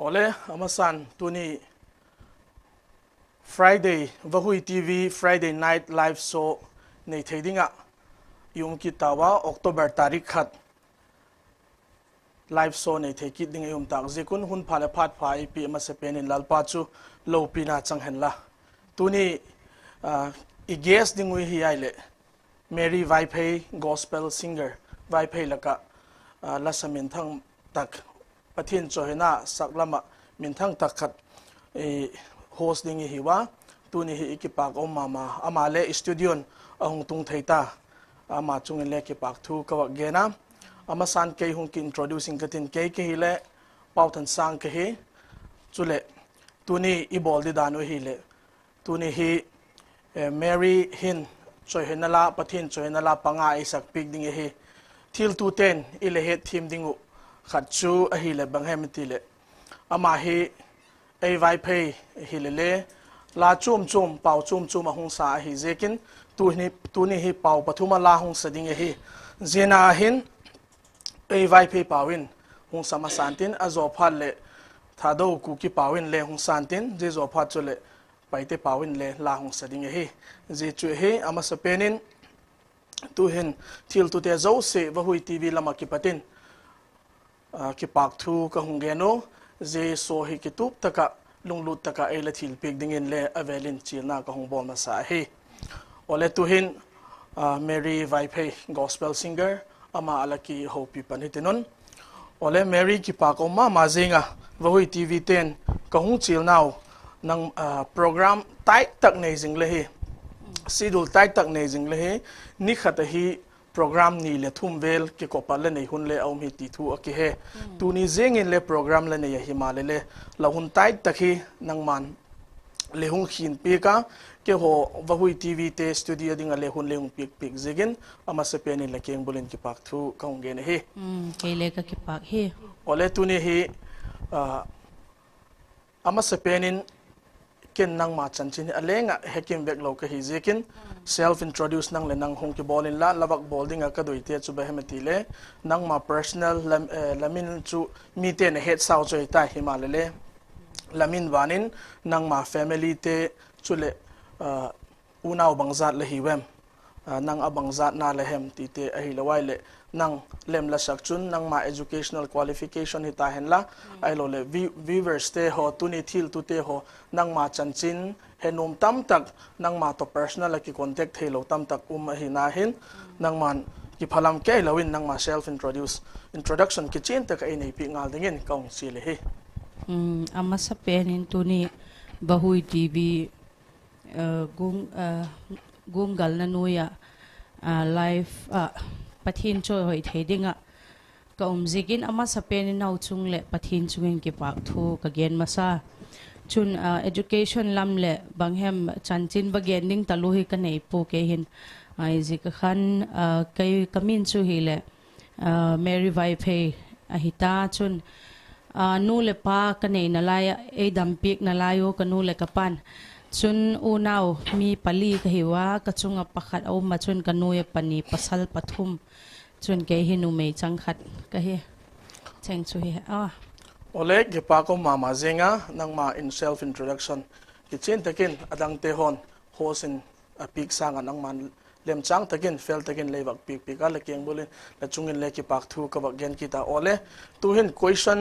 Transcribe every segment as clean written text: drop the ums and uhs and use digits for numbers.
ole amasan tuni Friday VaHui TV Friday night live show nei thedinga yung kitawa October tarik khat live show nei theki ding yum tak zikun hun phale phat phai pi ma se penin lalpa chu lo pina changhen la tuni I guess ding wi hi aile Mary Vaiphei gospel singer Vaiphei laka la samin thang tak pathin chohena saklama min thang tak khat host ding hi wa tuni hi ikipak om mama amale studio ahung tung theita ama chung le kipak thu kawa gena ama san ke hung ki introducing katin ke hile PAUTHANSANG ke hi chule tuni ibol di danu hi le tuni hi Mary hin chohenala pathin chohenala panga isak pik ding hi thil tu ten ile he thim dingu khatchu a hi le banghem ti le ama hi ei Vaiphei hi le la chum chum pau chum chum a hung sa hi zekin tu ni hi pau pathuma la hung sading hi zena hin ei Vaiphei pawin hung sama santin a zo phat le thado ku ki pawin le hung santin je zo phat chule paite pawin le la hung sading hi je chu hi ama sapenin tu hin thil tu te zo se VaHui TV lama ki patin ki pak thu ka hung geno je so hi ki tup taka lunglut taka ela thil pik dingin le avelin chilna ka hung bom sa hi ole tu hin Mary Vaiphei gospel singer ama alaki hopi panitinon ole Mary ki pak oma mazinga VaHui TV 10 ka hung chil now nang program tai tak nei jing le hi sidul tai tak nei jing le hi ni khata hi program ni le thum vel ke kopal le nei hun le aum hi ti thu aki he tu ni zengin le program le nei hi ma le la hun tai tak hi nang man le hung khin pi ka ke ho VaHui TV te studio ding le hun le hung pik pik zigin ama se pe ni le keng bulin ki pak thu ka hung ge ne hi ke le ka ki pak hi ole tu ni hi ama se penin ken nang ma chanchin alenga hekim vek lo ka hi zekin self introduce nang le nang hong ki bolin la lawak bolding ka doite chu behemati le nang ma personal lamin chu mi te ne head sau choi ta himalele lamin wanin nang ma family te chule unaw bangjat le hiwem nang abangjat na le hem ti te ahi lawai le nang lem la sakchun nang ma educational qualification hi ta henla ailo le viewers te ho tuni thil tu te ho nang ma chanchin henum tam tak nang ma to personal ki contact thelo tam tak hi na hin nang man ki phalam ke lawin nang ma self introduction ki chen tak ai nei pi ngal dingin kaung si le hi ama sa penin tuni VaHui TV gungal na nuya live pathin cho hoi thedinga ka umzigin ama sa penin nau chung le pathin chungin ki pak thu ka gen masa chun education lam le banghem chanchin bagen ning taluhi ka nei pu ke hin ai zik khan kai kamin chu hi le Mary Vaiphei ahita chun nu le pa ka nei na laya e dampik na layo ka nu le kapan chun unaw mi pali ka hiwa ka chunga pakhat au ma chun ka nuye pani pasal pathum chun ke hinu mei changkhat ka he cheng chu hi ole ge pa ko mama zenga nang ma in self introduction ki chen takin adang te hon hosin apik sang nang man lem chang takin fel takin lewak pik pik ala keng bolin la chungin le ki pak thu ka bak gen ki ta ole tu hin question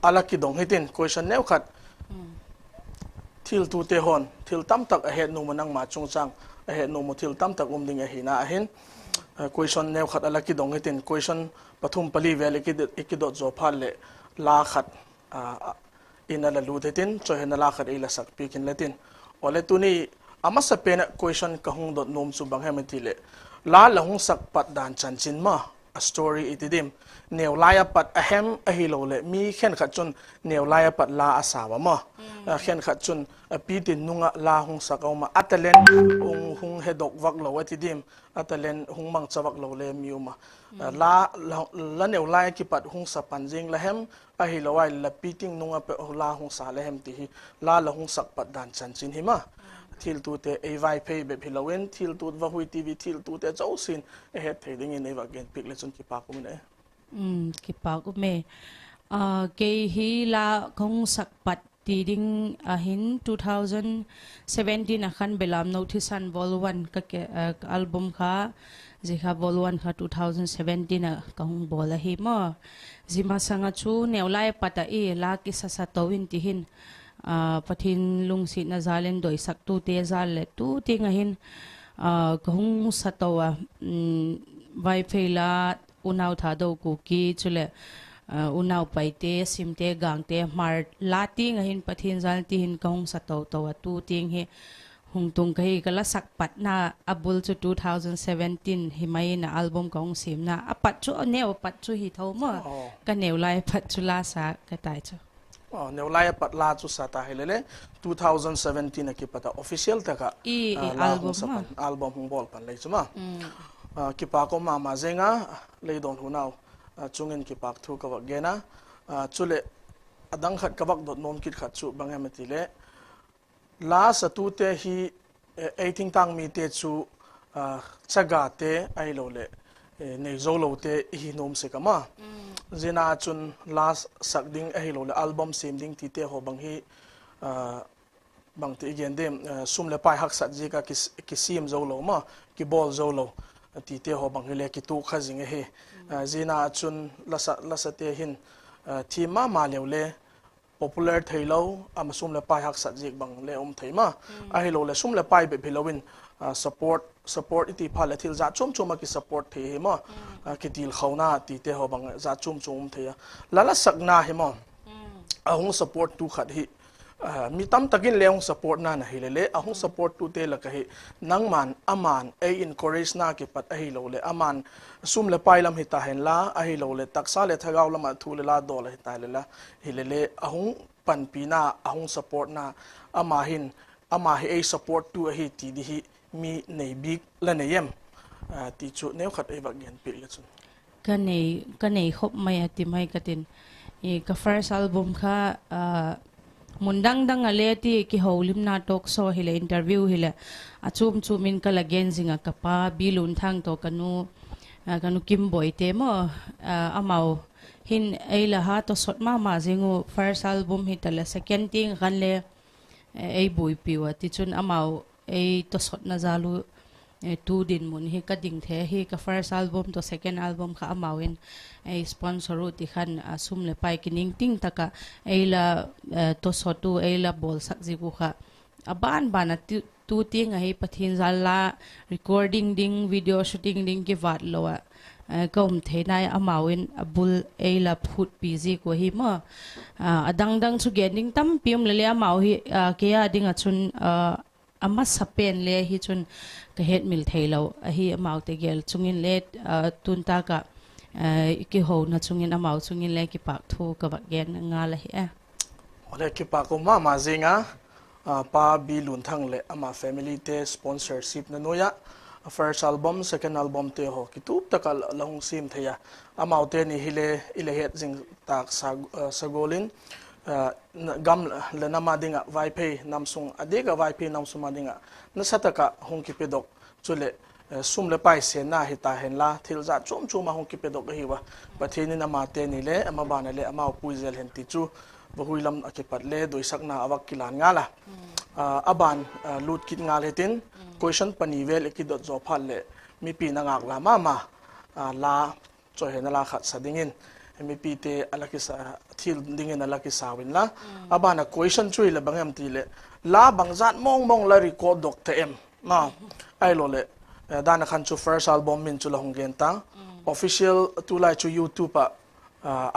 ala ki dong hitin question new khat thil tu te hon thil tam tak a het nu manang ma chung chang a het nu mo thil tam tak ding a hina a hin question new khat ala ki dong hitin question pathum pali vel ki dot zo phal le la khat in ala lu thetin chohen la khat ila sak pikin letin ole tuni ama sa pena question ka hung dot nom chu bang hemati le la la hung sak pat dan chanchin ma a story itidim neu laya pat ahem ahilo le mi khen khat chun neu laya pat la asawa ma khen khat chun pitin nunga la hung sakawma atalen hung hedok wak lo atidim atalen hung mang chawak lo le miuma la neu laya ki pat hung sa panjing la hem ahilo wai la piting nunga pe la hung sa le hem ti hi la hung sak pat dan chanchin hi ma thil tu te ei Vaiphei be philowen thil tu VaHui TV thil tu te chausin e het theding in eva gen pik le chun ki pa ku ne ki pa ku me ke hi la kong sakpat ti ding ahin 2017 akan belam noticean vol 1 ka album kha jikha vol 1 kha 2017 kahung bola hi mo zima sanga chu neulai pata e la ki sa towin ti hin pathin lungsi na zalen doi sak tu te zal le tu tinga hin kahung satawa Vaiphei la unaw tha do ku ki chule unaw paite simte gangte mar lati ngahin pathin zal ti hin kahung sataw tawa tu ting he hungtung kai kala sakpat na abul chu 2017 himai na album kahung sim na apat chu neo pat chu hi tho mo ka neu lai pat chu la sa ka tai chu neu lai pat la chu sa ta helele 2017 ki pata official ta ka album hung bol pan lai chuma ki pa ko ma zenga le don hunau chungin ki pak thu ka gena chule adang khat kabak dot nom kit khat chu bangam ti le la sa tu te hi 18 tang mi te chu chaga te ai lo le nei zo lo te hi nom se kama zina chun last sak ding ai lo le album sim ding ti te ho bang hi bang ti gen dem sum le pai hak sat ji ka ki sim zo lo ma ki bol zo lo ti te ho bang le ki tu kha jing he zina chun lasa te hin thi ma lew le popular thailo am sum le pai hak sat jik bang le thaima a hi lo le sum le pai be bhelowin support iti phala thil za chum chuma ki support the he ma ki til khawna ti te ho bang za chum theya lala sakna he ma ahung support tu khat hi mi tam takin leong support na hilele ahung support tu te la ka hi nangman aman a encourage na ki pat a hi lo le aman sum le pai lam hi ta hen la a hi lo le taksa le thagaw lam thu le la do le ta le la hilele ahung pan pi na ahung support na ama hi a support tu a hi ti di hi mi nei big la ne yem ti chu neu khat e bak gen pi le chun ka nei khop mai ati mai katin e ka first album kha mundang dang ale ti ki holim na talk so hile interview hile achum chumin kala gen zinga kapa bilun thang to kanu kim boy te mo amau hin eila ha to sot ma zingu first album hitala second thing kan le ei bui piwa ti chun amau ei to sot na zalu tu din mun hi ka ding the hi ka first album to second album kha amawin ei sponsor ti khan asum le pai kining ting taka eila to sotu eila bol sak jigu kha aban bana tu ting a hi pathin zalla recording ding video shooting ding ki wat lowa kom theinai amawin abul eila phut busy ko hi ma adang chu gening tam pium le amaw hi ke ya ding a chun ama sapen le hi chun ka het mil thailo a hi amaw te gel chungin let tunta ka ki ho na chungin amaw chungin le ki pak thu ka ba gen nga la hi ole ki pa ko ma zinga pa bi lun thang le ama family te sponsorship na noya first album second album te ho ki tup taka long sim theya amaw te ni ile het jing tak sagolin gam le nama dinga Vaiphei namsung adega Vaiphei namsung madinga nasataka hongki pedok chule sum le pai se na hita hen la thil za chum hongki pedok hi wa pathini nama te ni le ama bana le ama puizel hen ti chu VaHui lam akipat le doi sakna awak kilan ngala aban lut kit ngale tin question panivel ekidot zo phal le mi pi na ngak la mama la choi hen la khat sadingin mi pi te alakisa thil dingin alakisa win la abana question chui le bangam ti le la bangjat mong la record dok te em ma ai lo le dana khan chu first album min chu la honggen ta official tu lai chu YouTube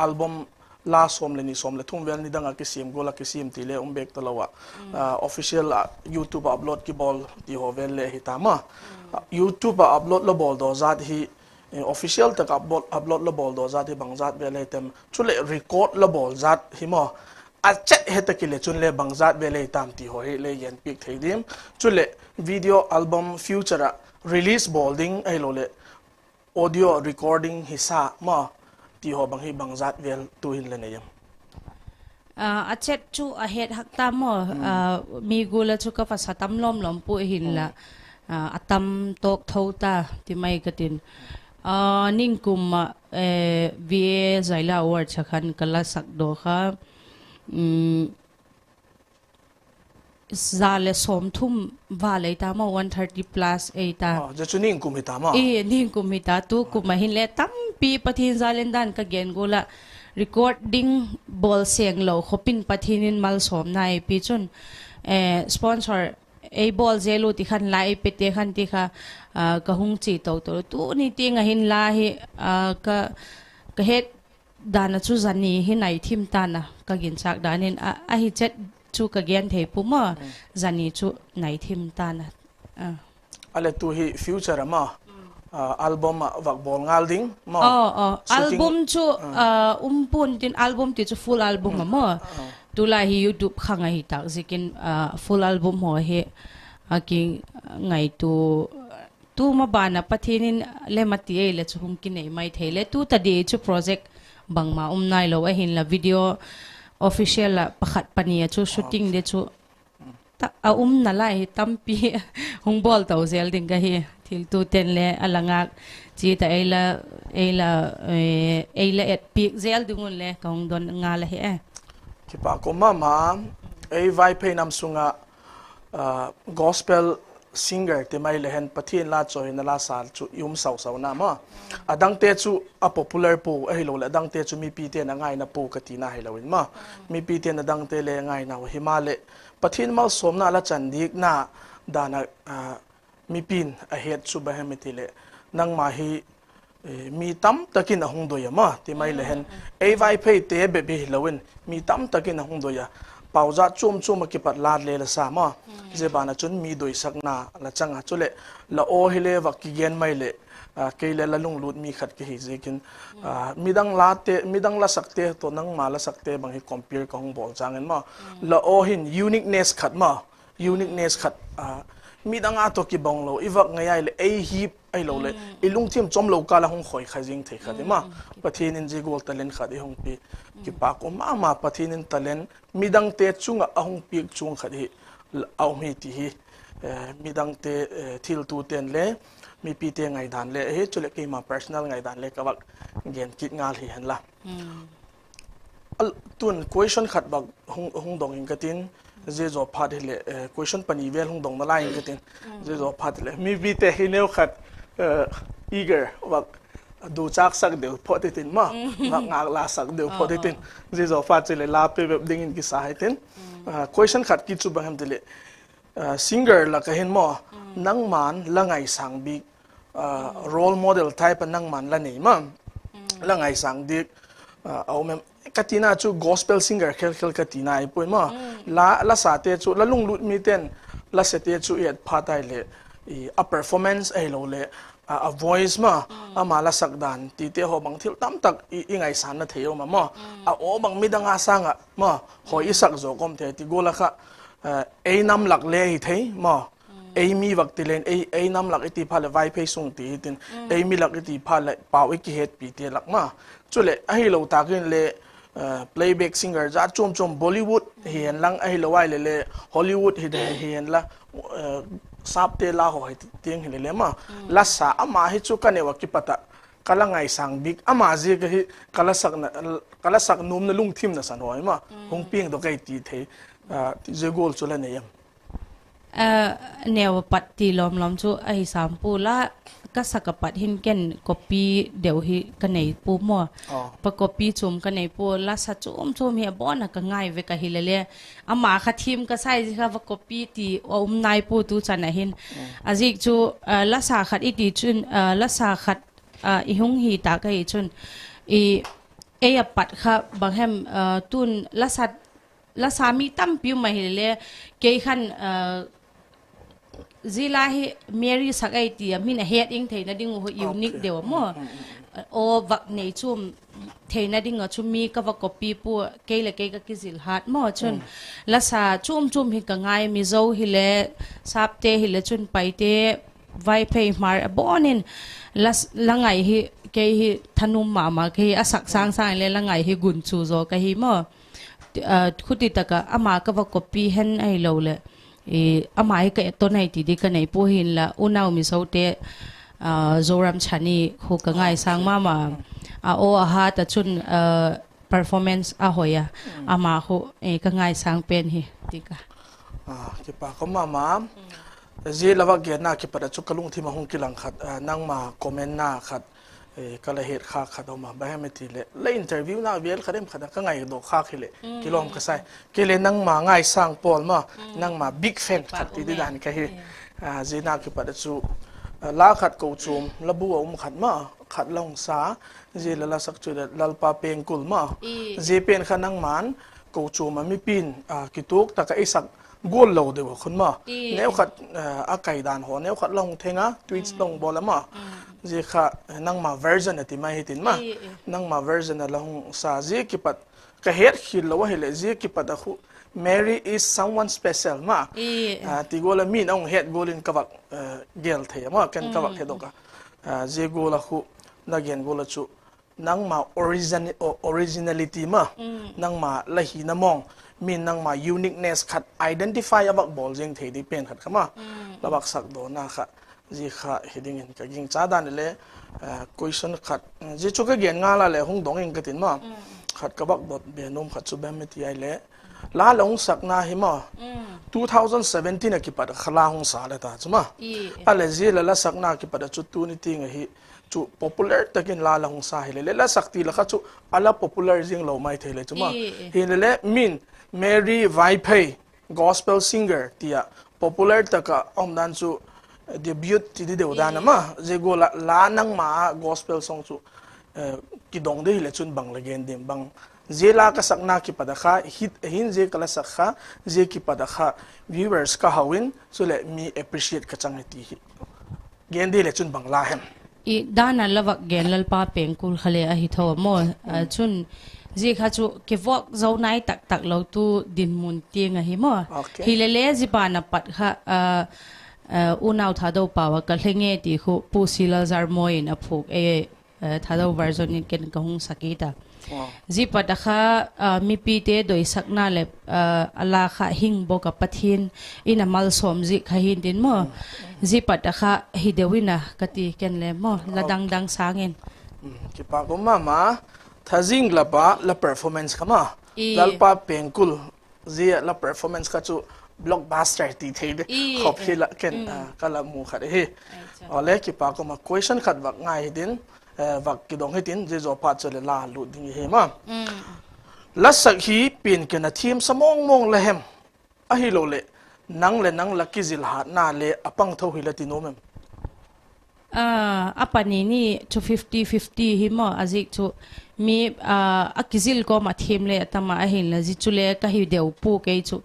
album la som le thum vel ni danga kisim gola kisim ti le umbek to lawa official YouTube upload ki bol ti ho vel le hitama YouTube upload lo bol do zat hi official tak upload lo bol do zat hi bangjat vel tem chule record lo bol zat hi mo a chat hetakile chunle bangjat vel tam ti ho he le yen pik theidim chule video album future release bolding ai lo le audio recording hisa ma ti ho bang hi bangjat vel tu hin le neyam a chet chu a het hak ta mo mi gula chu ka fasatam lom pu hin la atam tok thota ti mai katin นิ่งกุมVA ใจละอวดชักขันกลาสักโดค่ะซาเลสมทุ่มว่าเลยตามา130 plus เอตาจะชุนิ่งกุมหิตามานิ่งกุมหิตาตุกุมมาหินเลตั้มปีปะทินซาเลนดันกะเกนกูละ recording ball เสียงเหล่าขปินปะทินินมัลสมนายปีจนsponsor บอลเจลูติขันไล่เปเตขันติค่ะกะหุงจีโตตัวตู้นี่ติงหินลาหิกะเฮ็ดดานะจูจันนี่หินไหนทิมตานะกะกินจากดานินหิเจ็ดจูกะเกียนเทปุมะจันนี่จูไหนทิมตานะอะไรตัวฮิฟิวเจอร์มาอัลบั้มวักบอลงาลดิ้งมาอัลบั้มจูปุ่นตินอัลบั้มติจู full album มาตุลาฮิ YouTube ข้างไอ้ตักสิกินfull album หัวเฮกินไงตัวมาบานะปะเทนินเลมาตีเอเลจูหุงกินไอ้ไม่เทเลตัวตัดดีจูโปรเจกต์บังมาไนเราไอ้เห็นละวิดีโอ official ละประคัดปนีจู shooting เดจูนั่นแหละตั้มปีหงบอลตัวเซลดิงก็เฮทิลตัวเต็นเลยอลังกจีแต่เอละปีกเซลดึงเลยก็หงโดนงาละเฮคิดปากมาไวเพย์นำสุงะgospel singer ที่ไม่เลยเห็นปะเทียนลาจอยนลาสาจุยุมสาวน้ำอ่ะดังเตจูpopular ปูเราเลยดังเตจูมีปีเตียนง่ายนะปูกติน่าให้เราเห็นมามีปีเตียนดังเตเลยง่ายนะหิมาเลปะเทียนมาสมน่าละจันดีกน่าดานะมีปีนเหตุสุบะเฮมิติเลนังมาฮีมีตั้มตะกินหงโดยมาที่ไม่เลยเห็นไวเพย์เตะเบบเราเห็นมีตั้มตะกินหงโดยป่าวจะจุ่มมากิปัดลาดเลยละสามาเจ็บานะจนมีโดยสักนาละจังอ่ะจุเล่ละโอเฮเลวักกิเกนไม่เล่เกลละลุงลุดมีขัดกิฮิจิกินมีดังลาเตมีดังละสักเตตัวนังมาละสักเตบางทีคอมพิวของบอลจังเงินมาละโอหิน uniqueness ขัดมา uniqueness ขัดมีดังอาตัวกิบองเราอีวักง่ายเลยฮีบไอเราเลยอีลุงทีมจอมเรากาละหงข่อยขยิงเทขัดมาปะเทนินจีกูตะเลนขัดอีหงปีกิปากมาปะเทนินตะเลนมีดังเตะจุงอ่ะหงปีกจุงขัดเอามีตีมีดังเตะทิลตูเตนเลยมีปีเตะไงด่านเลยจุเล็กมา personal ไงด่านเลยก็วักเงียนคิดงานเห็นละตุน question ขัดบักหงดองอิงกตินเจจอพัดเลย question ปนีเวลหงดองนั่นไงอิงกตินเจจอพัดเลยมีปีเตะให้เนวขัดeager วักดูจากสักเดียวพอติดมาวักงานลาสักเดียวพอติดเจจอพัดเลยลาไปแบบดิ่งกิสาให้ตินquestion ขัดกิจสุบังhemเลยsinger ละก็เห็นมั้งนังมันละไงสังบิกrole model type นังมันละนี่มั้งละไงสังดิกเอาแม่กัติน่าจู gospel singer เคลกัติน่าไอ้ปุ่ยมั้งละสาเตจูละลุงลุดมีเต้นละเสเตจูเอ็ดพาไตเลยperformance ไอ้เราเลยvoice มั้งมาละสักดันตีเตะหัวบางทีตั้มตักอีไงสันนะเที่ยวมั้งโอ้บางมีดังอาสังอ่ะมั้งหอยสักโจกมเทติกูละค่ะน้ำหลักเลยเทมั้งมีวักติเลนน้ำหลักอิติพาเลไวเพย์ส่งตีตินมีหลักอิติพาเลเป่าอีกเหตุปีเตลักมาจุเลเราตากินเลยplayback singer จะจมบอลลีวูดเห็นลังเราไว้เลยฮอลลีวูดเห็นละซับเตล่าหอยเตียงเห็นเลยมั้งลัสสาอามาให้จุกันเนี่ยวักกิปตะกำลังไงสังบิ๊กอามาจีก็ให้กำลังสักนุ่มนั่นลุงทีมนั่นสันหอยมั้งหงเปียงตัวไก่ตีเทเจโกลจุเลเนี่ยแนวปัดตีล้อมจูไอ้สามปูละก็สักปัดหินเก่นกปีเดี๋ยวฮิกันไหนปูมัวประกอบปีจุ่มกันไหนปูละสัจจุ่มเฮียบ้านก็ง่ายเวกฮิเลเล่อามาขัดทีมก็ใช่สิค่ะประกอบปีตีนายปูตูจันไหนหินอาจิกจูละสาขัดอีตีจุนละสาขัดอีหงฮีตากอีจุนปัดค่ะบางแห่งตุนละสามีตั้มปิวมาฮิเลเกี่ยขันจีลาฮิเมรี่สักไอตีมีน่ะเฮ็ดอิงเทน่ะดิ่งหัวยูนิคเดียวมั้งโอวักในชุ่มเทน่ะดิ่งชุ่มมีก็วักกปีปัวเกยละเกยก็กิจิลฮัดมั้งชนละสาชุ่มฮิกง่ายมีโจฮิเลซับเตฮิเลชนไปเตไวเพย์มาร์บอนินละไงฮิเกยฮิธนุมมาเกยอสักสร้างเลยละไงฮิกุนชูโจก็ฮิมั้งคุติตะกะอามาก็วักกปีเห็นไอ้เราเลยอามาให้กับตัวไหนตีดีกันไหนปูหินละอุณาวมิโซเต zoram chani khu ka ngai sang ma o ha ta chun performance a hoya ama khu ka ngai sang pen hi tika ki pa ko ma je lawa ge na ki pa chu kalung thi ma hung kilang khat nang ma comment na khat kala het kha khadoma bahemeti le interview na vel khadem khada ka ngai do kha khile kilom ka sai kele nang ma ngai sang pol ma nang ma big fan khat ti dan ka hi je na ki pa chu la khat ko chum labu khat ma khat long sa je la sak chu lalpa peng kul ma je pen khanang man ko chum mi pin ki tuk ta ka isak gol lo de khun ma neu khat a kai dan ho neu khat long thenga tweets long bolama je kha nang ma version ati mai hitin ma nang ma version la hung sa je ki pat ka het khil lo hele je ki pat khu Mary is someone special ma ti gola min ong het golin kawak gel the ma kan kawak he doka je gola khu na gen gola chu nang ma originality ma nang ma lahi na mong min nang ma uniqueness khat identify abak bol jeng the di pen khat khama labak sak do na kha ji kha heading in ka ging cha dan le question khat ji chu ka gen nga la le hung dong ing ka tin ma khat ka bak dot be nom khat chu bam me ti ai le la long sak na hi ma 2017 ki pat khala hung sa le ta chuma ale ji la sak na ki pat chu tu ni ting hi chu popular takin la hung sa hi le la sakti la kha chu ala popular jing lo mai thele chuma hi le min Mary Vaiphei gospel singer tia popular taka omdan chu debut ti de dana ma je go la nang ma gospel song chu ki dong de le chun bang lagen dim bang je la ka sakna ki padakha hit hin je kala sakha je ki padakha viewers ka hawin so le mi appreciate ka chang ti hi gen de le chun bang la hem I dana lawak gen lalpa pengkul khale a hi tho mo chun ji kha chu ke vok zo nai tak tak lo tu din mun tiang a hi mo hi le le ji pa na pat kha unaw tha do pawa ka hlenge ti khu pu sila zar moi na phuk tha do version in ken ka hung sakita ji pat kha mi pi te doi sakna le ala kha hing bo ka pathin ina mal som ji kha hin din mo ji pat kha hi dewina kati ken le mo ladang dang sangin ki pa ko mama thazing la pa la performance kama lalpa pengkul zia la performance ka chu blockbuster ti theide khop hi la ken kala mu khare he ole ki pa ko ma question khat wak ngai din wak ki dong hitin je zo pa chole la lu ding he ma la sak hi pin ken a thim samong mong la hem a hi lo le nang la ki zil ha na le apang tho hi la ti no mem apani ni to 50-50 hi mo azik chu mi akizil ko ma thim le tama a hin la ji chule ka hi deu pu ke chu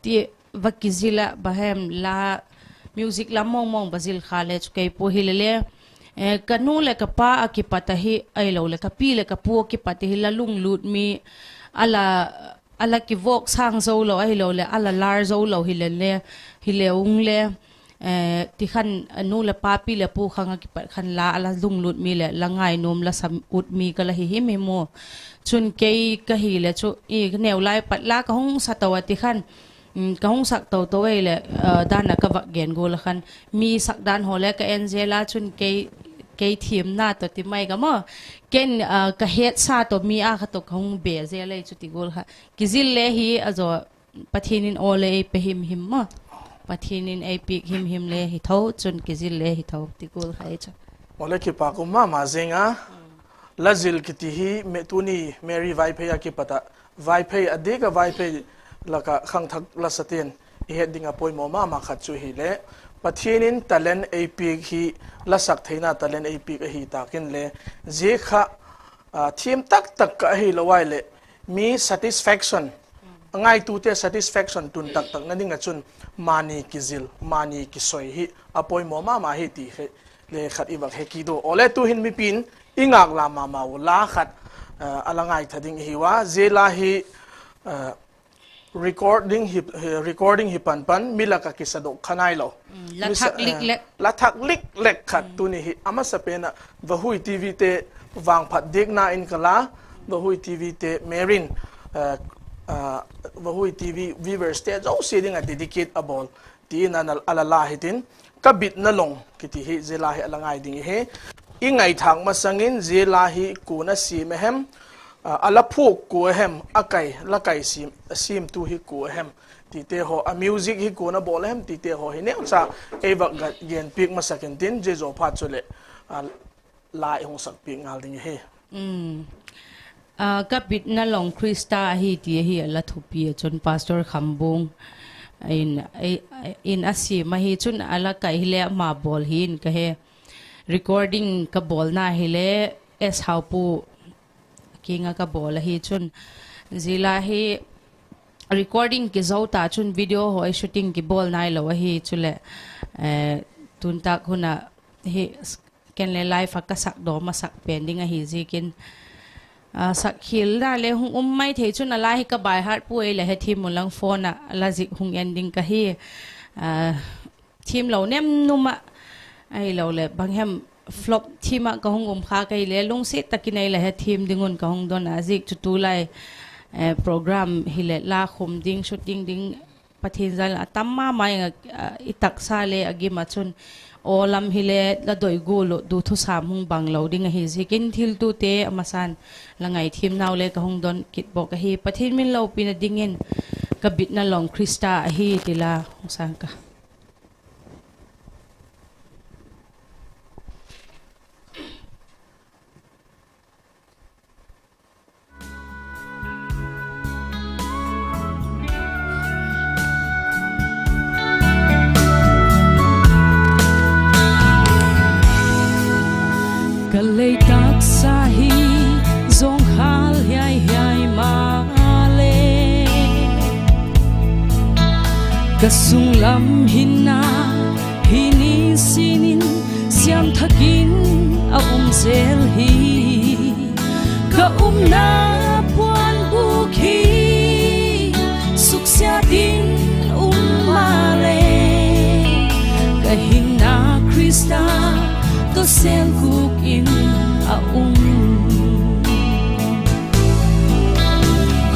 ti vakizila bahem la music la mong bazil khale chu ke pu hi le kanu le ka pa akipata hi ai lo le ka pi le ka pu ki pati hi la lung lut mi ala ki vok sang zo lo ai lo le ala lar zo lo hi le ung le ti khan anu le pa pi le pu khanga ki par khan la ala lung lut mi le la ngai nom la sam ut mi ka la hi mi mo chun ke ka hi le chu i neu lai pat la ka hung sa tawa ti khan ka hung sak to to we le dan na ka wa gen go la khan mi sak dan ho le ka Angela chun ke thim na to ti mai ga mo ken ka het sa to mi a kha to khong be je le chu ti gol kha kizil le hi azo pathinin ole pe him ma pathinin ai pik him le hi tho chun kizil le hi tho ti gol khai cha ole ki pa ko ma zenga lazil ki ti hi me tuni Mary Vaiphei ki pata Vaiphei ade ka Vaiphei laka khang thak la saten i heading a poimo ma khat chu hi le pathinin talent ai pik hi la sak theina talent ai pik hi takin le je kha thim tak ka hi lowai le mi satisfaction ngai tu te satisfaction tun tak na ninga chun mani kizil mani ki soi hi apoi mo ma hi ti le khat i wak he ki do ole tu hin mi pin ingak la ma la khat alangai thading hi wa zela hi recording hi pan milaka ki sadok khanai lo la thak lik lek khat tu ni hi ama sapena VaHui TV te wang phat dek na in kala VaHui TV te merin VaHui TV viewers te jo siding a dedicate abol ti na alala hitin kabit na long kiti hi zela hi alangai ding he ingai thang masangin zela hi kuna si mehem alapu ku hem akai lakai sim tu hi ku hem ti te ho a music hi kuna bol hem ti te ho hi ne cha eva gen pik masakin tin je zo pha chule lai hong sak pi ngal ding he kapit na long Krista hi ti hi la thupi chon pastor khambung in asi ma hi chun ala kai le ma bol hin ka he recording ka bol na hi le es how pu kinga ka bol hi chun zila hi recording ki zauta chun video hoi shooting ki bol nai lo hi chule tun tak huna hi ken le live ka sak do ma sak pending a hi zikin sak khil na le hung mai the chun ala hi ka bai heart pu le he thim mulang phone a la zik hung ending ka hi thim lo nem numa ai lo le bang hem flop thima ka hung kha kai le lung se takinai le he thim dingun ka hung don azik chu tu lai program hi le la khum ding shooting ding pathin zal atamma mai itak sa le agi ma chun olam hile la doi gulo du thu sam hung bang lo ding hi zikin thil tu te amasan langai thim naw le ka hung don kit bo ka hi pathin min lo pin dingin ka bit na long Krista hi tila sang ka kalay tak sahi zong hal yai yai male kasung lam hinna hini sinin siam thakin a zel hi ka na puan buk hi suk sia din male ka hinna Krista to sen kuk in a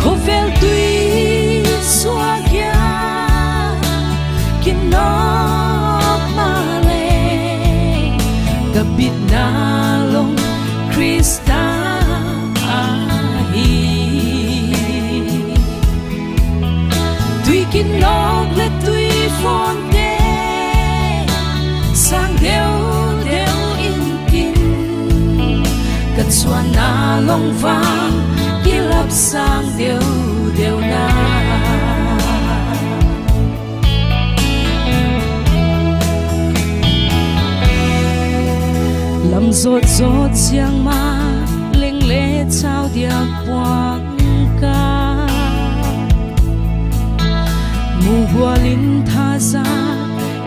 khovel tui swagya kinok male kabit na long Krista ahi tui kinok le tui fonte sang deu cất xuân na long vang kia lấp sang đều đều na lầm rốt rốt giang ma linh lệ trao điệp quang ca mù bùa linh tha ra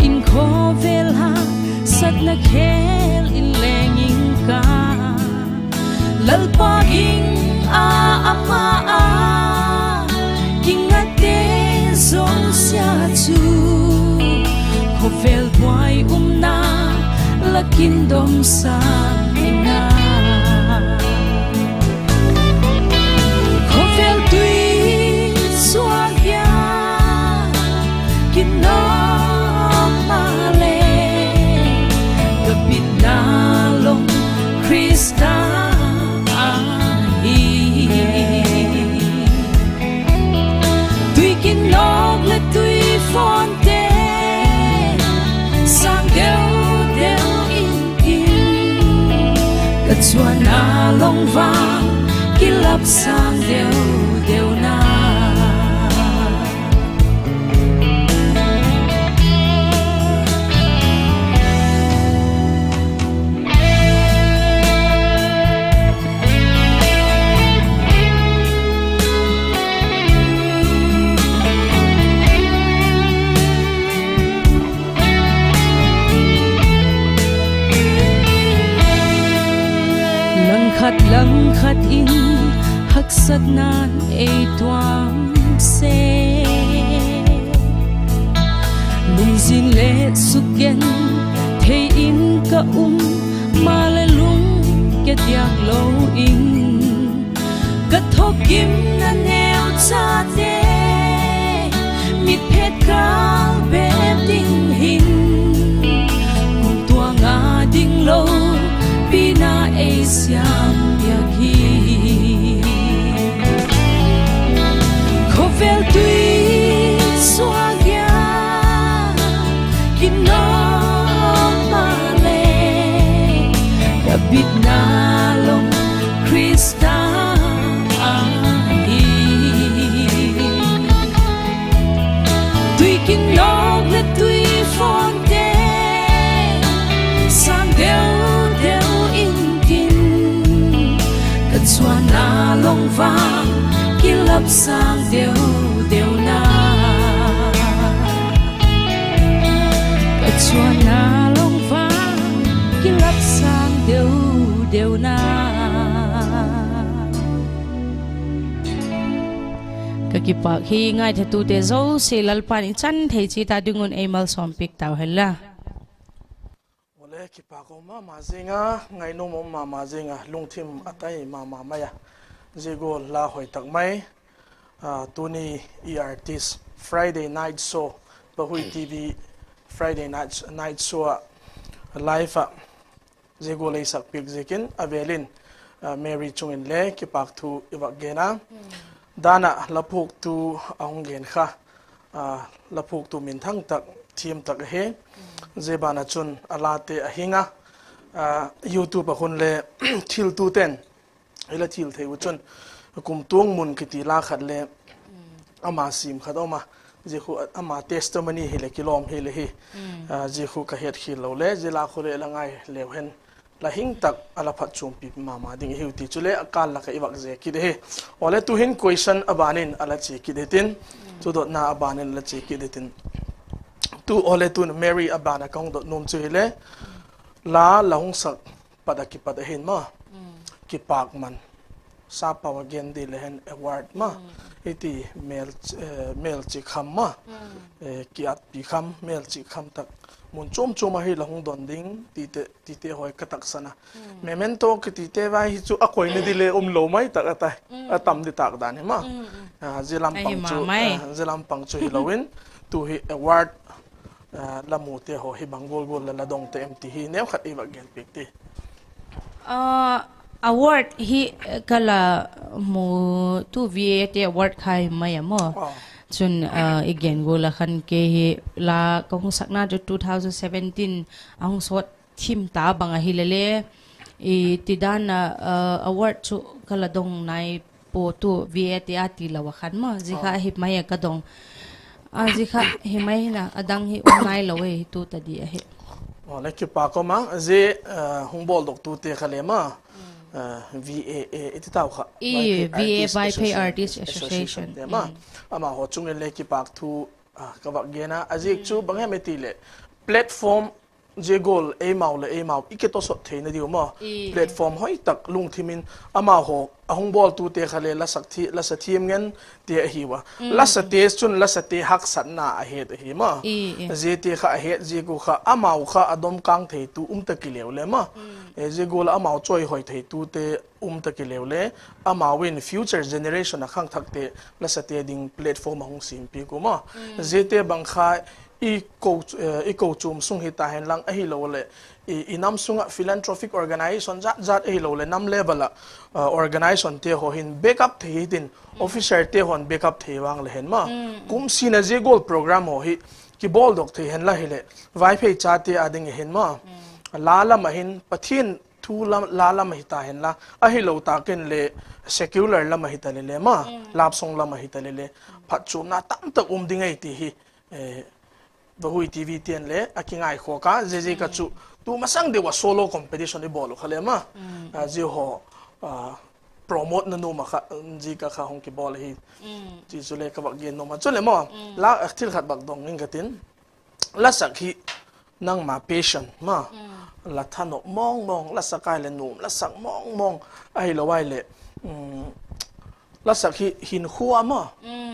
in khó vel ha sat na khel in leng in ca lalpa ging ama ging ate zong sia chu khovel boy na lakin dom sa ina khovel tui swagya kinok male kapit na long Krista nog le tui fonte sang deu deu in cất xuân na long vang kia lấp sang deu deu na lăng khát in hắc sát nan e toam se lung zin le suken thei in ka ma le lung ke tiak lo in ka thok kim na neo cha te mit phet ka be ding hin chua na long vang ki lap sang deu deu na ka chua na long vang ki lap sang deu deu na ka ki pa hi ngai the tu te zo se lal pani chan thei chi ta dungun emal som pik taw hela ki pa ko ma zinga ngai no ma zinga lungthim atai ma maya jego la hoi tak mai tuni artist Friday night show VaHui TV Friday night show live jego le sak pik zekin avelin Mary chungin le ki pak thu iwak gena dana lapuk tu ahong gen kha lapuk tu min thang tak team tak he zebana chun alate ahinga YouTube hun le thil tu ten ila thil thei chun kum tung mun kiti la khat le ama sim khadoma je khu ama testimony hele kilom hele hi je khu ka het khil lo le je la khore la ngai le hen la hing tak ala phat chum pi mama ding hi ti chule akal la ka iwak je ki de ole tu hin question abanin ala che ki de tin chu dot na abanin la che ki de tin tu ole tu Mary abana kong dot nom chu le la long sak padaki padahin ma ki pak man sa pawa gen de lehen award ma iti mel chi kham ma ki at pi kham mel chi kham tak mun chom choma hi lahung don ding ti te hoi katak sana memento ki ti te vai hi chu akoi ne dile lo mai tak atai atam di tak dan ma zelam pang chu hi lowin tu hi award lamu te ho hi bangol gol la dong te mt hi ne khat iwa gen pik ti award hi kala mu tu VAT award khai maya mo chun again gola khan ke hi la kong sakna jo 2017 ang sot thim ta banga hi lele e tidana award chu kala dong nai po tu VAT ati lawa khan mo jikha hi maya ka dong jikha hi mai na adang hi unai lawe tu ta di he le ki pa ko ma je hungbol dok tu te khale ma VAA iti tau kha Vaiphei Artist Association ma ama ho chung le ki pak thu ka wak gena ajik chu banghe metile platform je gol e mau iketo so theina diu ma platform hoi tak lung thimin ama ho ahung bol tu te khale la sa thim ngen te hiwa la sa te chun la sa te hak sat na a het hi ma je te kha het je go kha amau kha adom kang thei tu ta ki le ma je gol amau choi hoi thei tu te ta ki le amau win future generation a khang thak te la sa te ding platform hung sim pi ko ma je te bang kha eco chum sung hi ta hen lang a hi lo le inam sunga philanthropic organization zat a hi lo le nam level organization te ho hin backup the tin officer te hon backup the wang le hen ma kum sina je goal program ho hi ki bol dok the hen la hi le Vaiphei cha te ading hen ma la la ma hin pathin thu la la ma hi ta hen la a hi lo ta ken le secular la ma hi ta le ma lap song la ma hi ta le phat chum na tam tak dingai ti hi VaHui TV tian le akingai khoka je ka chu tu masang de wa solo competition ni bolo khale ma je ho promote na no ma kha ji ka kha hong ki bol hi ji zule ka bak gen no ma chole mo la thil khat bak dong ning gatin la sak hi nang ma patient ma la thano mong la sakai le num la sak mong ai lo wai le la sak hi hin khuwa ma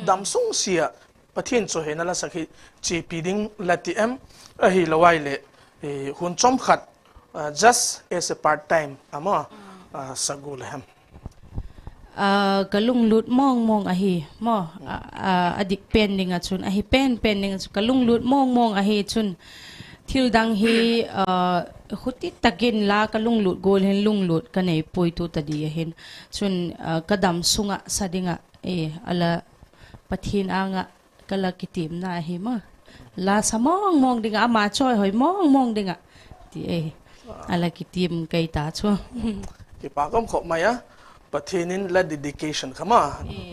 dam sung sia pathin cho hena la sakhi chi piding lati em a hi lawai le hun chom khat just as a part time ama sagul ham kalung lut mong a hi mo adik pending a chun a hi pending a kalung lut mong a hi chun thil dang hi khuti takin la kalung lut gol hen lung lut kanei poi tu ta di hen chun kadam sunga sadinga ala pathin anga kala kitim na hi ma la samong dinga ama choi hoi mong dinga ti ala kitim kai ta chu ki pa kom kho maya pathinin la dedication khama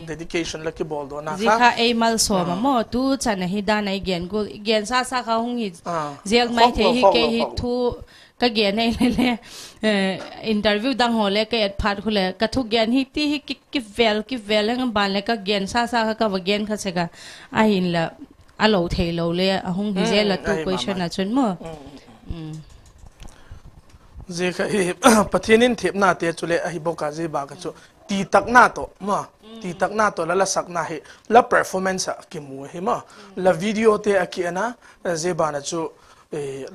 dedication la ki bol do na kha jikha mal so ma mo tu chan hi da nai gen go gen sa kha hung hi zel mai the hi ke hi thu ก็เกียนในเลยอินเตอร์วิวดังหัวเลยก็เอ็ดพัดคุณเลยก็ทุกเกียนฮิตที่กิฟเวลแล้วก็บานเลยก็เกียนซาก็ว่าเกียนเขาเสกอ่ะหินละอ่ะเราเทเราเลยอ่ะหงดิเจละตัวคุยชนะจนมั้งเจ้าประเทศนี้เทียบหน้าเตะจุเลยไอ้บอกกันเจ้าบ้ากันจุตีตักหน้าตัวมาตีตักหน้าตัวแล้วสักหน้าเหแล้ว performance อะกี่มัวเหมาแล้ววิดีโอเตะอะกี่นะเจ้าบ้านจุ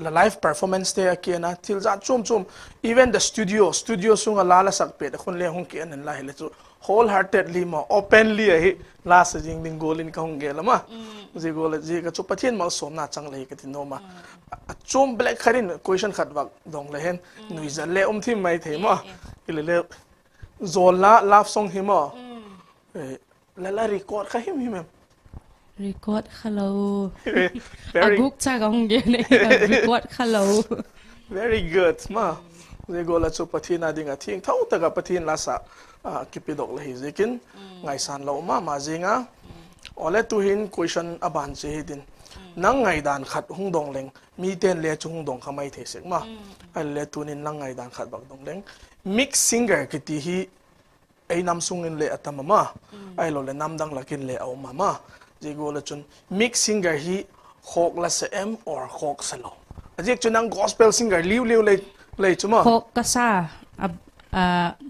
แล้ว live performance เตะอะกี่นะที่จะจุ่ม even the studioส่งลาละสักเป็ดคนเลี้ยงหงเกี่ยนั่นละเหเลยจุ wholeheartedly มา openly เฮ้ลาสจิงดิงโกลินก็หงเกี่ยละมาเจ้าโกลเจ้าก็จุประเทศมาสมน่าจังเลยกันที่โนมาจุ่ม black ขัดิน question ขัดวักดงเลยเห็นนุยจะเล่ที่ไม่เทมาอีเล่โซล่าลาฟส่งหิมะแล้ว record ใครหิมหิม record ฮัลโหลอากุกจ้าก็หงเกี่ยเลย record ฮัลโหล very good มาเจ้าโกลจุประเทศน่าดิ่งทิ้งเท่าแต่กับประเทศลาสะกิปิดอกเลยเจ้ากินไงสันเรามาจริงอ่ะเอาเลยตัวเห็น question อบานเจดินนั่งไงด่านขัดหงดงเล็งมีเต้นเลี้ยจุหงดงขมายเทเสกมาไอ้เลี้ยตัวนี้นั่งไงด่านขัดบักดงเล็ง mix singer กิติฮีไอ้น้ำซุงเงินเลี้ยอัตมามาไอ้เราเลี้ยน้ำดังลักินเลี้ยเอามาเจ้าก็เลยจน mix singer ฮีโคกละเซม or โคกสโลเจ้าจนนั่ง gospel singer เลี้ยวเลยจุมาโคกกษา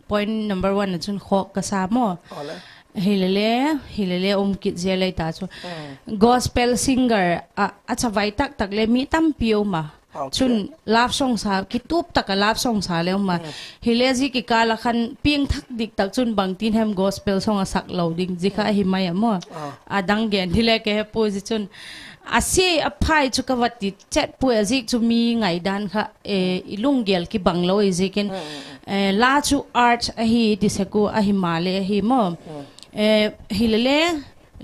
point number 1จนโคกกษาหม้อฮิเลเล่กิดเจเลยตาจุ gospel singer อาจจะไว้ตักเลยมีตั้มเปียวมาชุนลาบส่งสาคิดตูบตักลาบส่งสาแล้วมาฮิเลจิกิกาละคันเพียงทักดิกตักจุนบางทีแฮม gospel ส่งสักเหล่าดิ่งจิกาหิมายมั่วดังเกนฮิเลแกพูดจุนอาศัยอภัยจุกวัดติเจ็ดปุยจิกจุมีไงดันค่ะลุงเกลกิบังโลอิจิกินลาจูอาร์ตฮีดิสกูหิมาเลหิมั่วฮิเล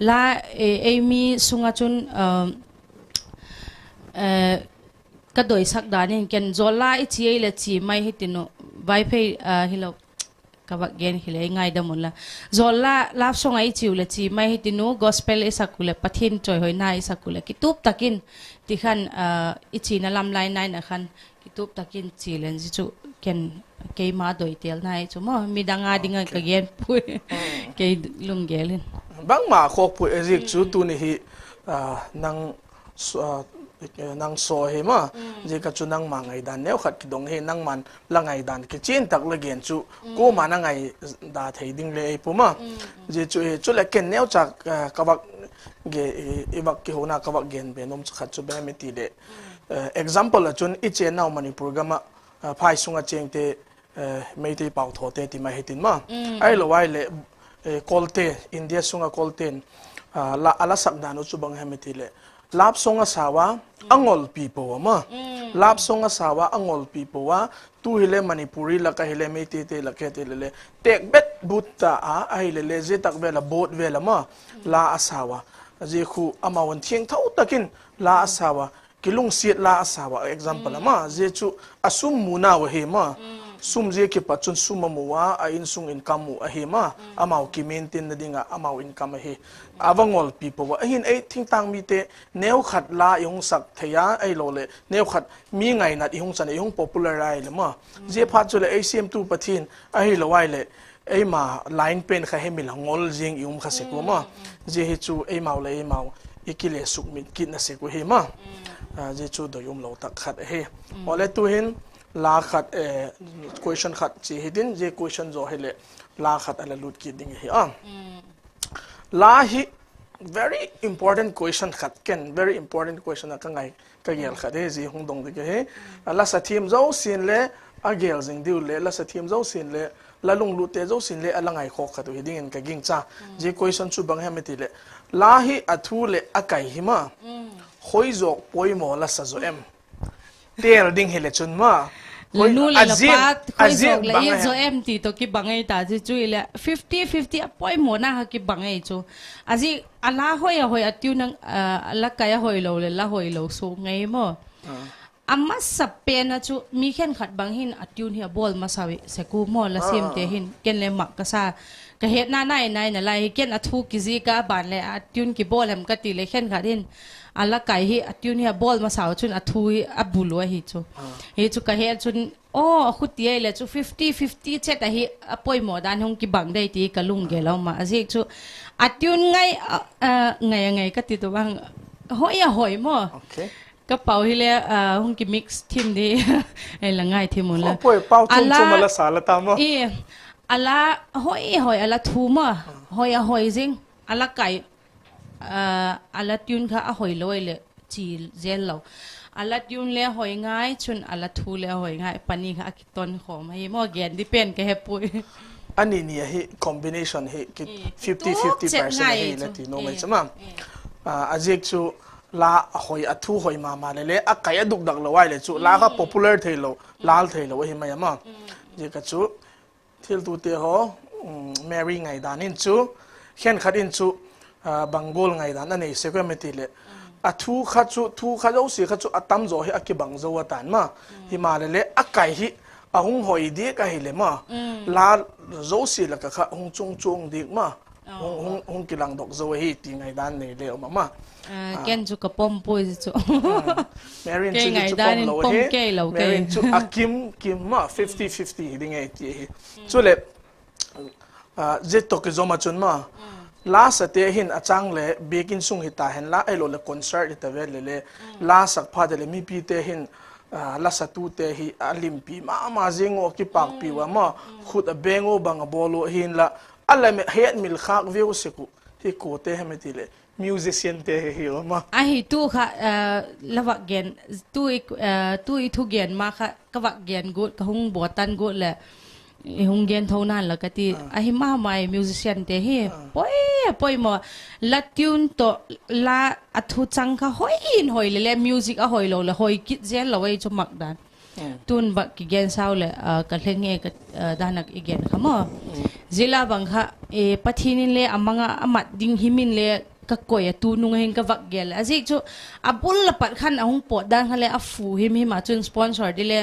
ลามีสุงจุนก็โดยสักดานี่กันโจลาอิจีเลจีไม่ให้ติโนไวเพย์ฮิโลกับว่าเกนฮิเลง่ายดมุนละโจลาลาฟส่งไอจิวเลจีไม่ให้ติโนกอสเปลอิสักุเลปะทินจอยหอยนายอิสักุเลกิตุบตะกินที่ขันอิจีนั่นลำลายนายนะขันกิตุบตะกินจีเลนจิจูเกนเกยมาโดยเตียลนายจูมั้งมีดังอาดิงกับเกนปุยเกยลุงเกลินบางมาโคกปุยเอจิกจูตุนี่ฮินังโซเฮมาเจ้าก็จูนังมาไงดันเนี่ยขัดกิดงเฮนังมันละไงดันกิจินตักละเกียนจูกูมานังไงดาเทดิ้งเลยปุ๊มาเจ้าจูเล็กเกนเนี่ยจากกบักเกอีบักกิโหนักกบักเกนเป็นนมขัดจูเป็นไม่ตีเดexample ละจนอิเจนเอามันนี่โปรแกรมพายสุงอาเจงเตไม่ตีเป่าโถเตที่ไม่เห็นมาไอ้ละไว้เลยโคลเตอินเดียสุงอาโคลเตนละอะไรสักดานุจูบังเฮไม่ตีเลยลาบส่งอาสาวะอังอลปีโป้มาลาบส่งอาสาวะอังอลปีโป้ว่าตูฮิเลมันิปุรีละก็ฮิเลไม่ตีเตละแค่เตละเลเตกเบ็ดบุตตาไอฮิเลเจตักเวลาโบดเวลามาลาอาสาวะเจคูอามาวันเที่ยงเท่าตะกินลาอาสาวะกิลุงเสียลาอาสาวะ example มาเจจูอาซุมมูนาวเฮมาซุมเจคิปัจจุนซุมมัวอาอินซุงอินคัมมูเฮมาอามาวกิเมนตินนดิ่งอามาวอินคัมเฮอาวงอลปีโป้ว่าหินไอทิ้งตังมีเตเนวขัดลายงสักเทียไอโลเลเนวขัดมีไงนัดยงสันยง popular ไรเลยมาเจพัดจุเลไอเซียมตูปะทินไอโลไวเลไอมาไลน์เป็นข้าให้มีหลังงอลจิงยงข้าเสกว่ามาเจฮิจูไอมาวเลไอมาวอีกิเลสุกมิดกินน่ะเสกว่าเฮมาเจจูโดยมโลตักขัดเฮพอเลตัวเห็นลาขัดquestion ขัดเจฮิดินเจ question โจเฮเลลาขัดอะไรลุดกิดดิ้งเฮลาฮิ very important question ขัดเก่น very important question นะก็ไงก็เกี่ยวขัดเฮจีหงดงดิเกเฮลาสทีมเจ้าสินเล่อาเกลจิงดิวเล่ลาสทีมเจ้าสินเล่ลาลุงลุเตเจ้าสินเล่อะไรไงขอขัดตัวเฮดิ้งก็กิ่งจ้าเจ question ชูบังเฮไม่ติเล่ลาฮิอัทูเล่อาไก่หิมาหอยจอกปอยหมอลาสะโจเอ็มเตลดิ้งเฮเลจุนมานูเลยละป้าคุยจอกเลยโจเอ็มตีตัวกิบังไงตาจะจุยเลย50ปอยหมอนะกิบังไงจูอาจีอัลลาหอยอัติวนังอัลลาไก่หอยเราเลยละหอยเราสูงไงมั้ง อามาสเปนนะจูมีแค่ขัดบางหินอัดยูนเฮียบอลมาสวิเสกูมอละเสียมเตหินเกนเลมักกษากะเหตุหน้าไหนน่ะไรเกนอัดทุกิซิกาบานเลยอัดยูนกิบอลแหมกติเลยแค่ขัดหินอัลละไก่ฮีอัดยูนเฮียบอลมาสาวจุนอัดทุยอับบุลวะฮิจูกะเหตุจุนโอ้ขุดเตี้ยเลยจู50-50เจ็ดฮีป่วยหมอดานหงกิบังได้ตีกะลุงเกล้ามาซิจูอัดยูนไงกติตัวบ้างหอยหมอกระเป๋าที่เลี้ยห้องกิมิกซ์ทีมดีไอ้ละง่ายทีมุนละเป้าทุ่มมาละสารละตามว่าอัลละหอยอัลละทูมหอยจริงอัลละไก่อัลละยุนค่ะหอยลอยเลยจีเจลเราอัลละยุนเลี้ยหอยง่ายชนอัลละทูเลี้ยหอยง่ายปันนี้ค่ะกิตอนขอมาให้หม้อแกนที่เป็นแกให้ปุยอันนี้เนี่ยให้คอมบิเนชันให้50-50%ให้ละทีโนมันใช่ไหมอาเจกจูลาหอยอัทุหอยมาเลยอะไก่ดุกดักเลยว่าเลยจูลาก็ popular เทโลลาลเทโลเห็นไหมมั้งเจกจูที่ตัวเตะเขาแมรี่ไงดานินจูเขียนขัดอินจูบังโกลไงดานั่นเองเสกไม่ติเลยอัทุขัดจูเอาสิขัดจูอัตมโจให้อักกิบังโจวัตันมาหิมาเลยอะไก่ฮิอะหงหอยดีก็เห็นเลยมาลาโจสิแล้วก็ข้าหงจงดีมาหงกิลังดอกโจให้ตีไงดานนี่เลยออกมาแกนจุกปมปุยจุแมรินจุกปมเราเฮแมรินจุกกิมมา50-50ดิ้งไงที่จุเล็บเจ็ดตัวกิจมาจนมาลาสเตหินอาจังเล่เบกินซุงหิตาเห็นละไอโลเล่คอนเสิร์ตหิตาเวลเล่ลาสักพาเดเล่มีปีเตหินลาสตูเตหิอาลิมปีมาเจงโอกิปากปีว่ามาขุดเบงโอบังบอลหินละอะไรเมเฮดมิลขากวิวสิกุที่โคเตให้ไม่ติเลยmusician เตะเหี่ยวมาไอ้ตู้ค่ะละวักเกนตู้อีทุกเกนมาค่ะก็วักเกนกูก็หงบัวตันกูแหละหงเกนเท่านั้นแล้วก็ที่ไอ้มาใหม่ musician เตะเหี่ยป่วยมาละทิวน์ตัวละอัฐุจังค่ะหอยเลย music หอยเลยหอยคิดเจนเราไว้จะมักดันตุนบักกิเกนเศร้าเลยก็เล่นเงก็ด้านักอีเกนค่ะมั้งจิลาบังค่ะปะทีนิเลยอามังอามัดดิ้งหิมินเลยก็กอยตูนุ่งเฮงก็วักเกลอาจิจูอับุลละปัดขันอาหงปอดดังเขาเลยอาฟูหิมมาจุนสปอนเซอร์ดิเลย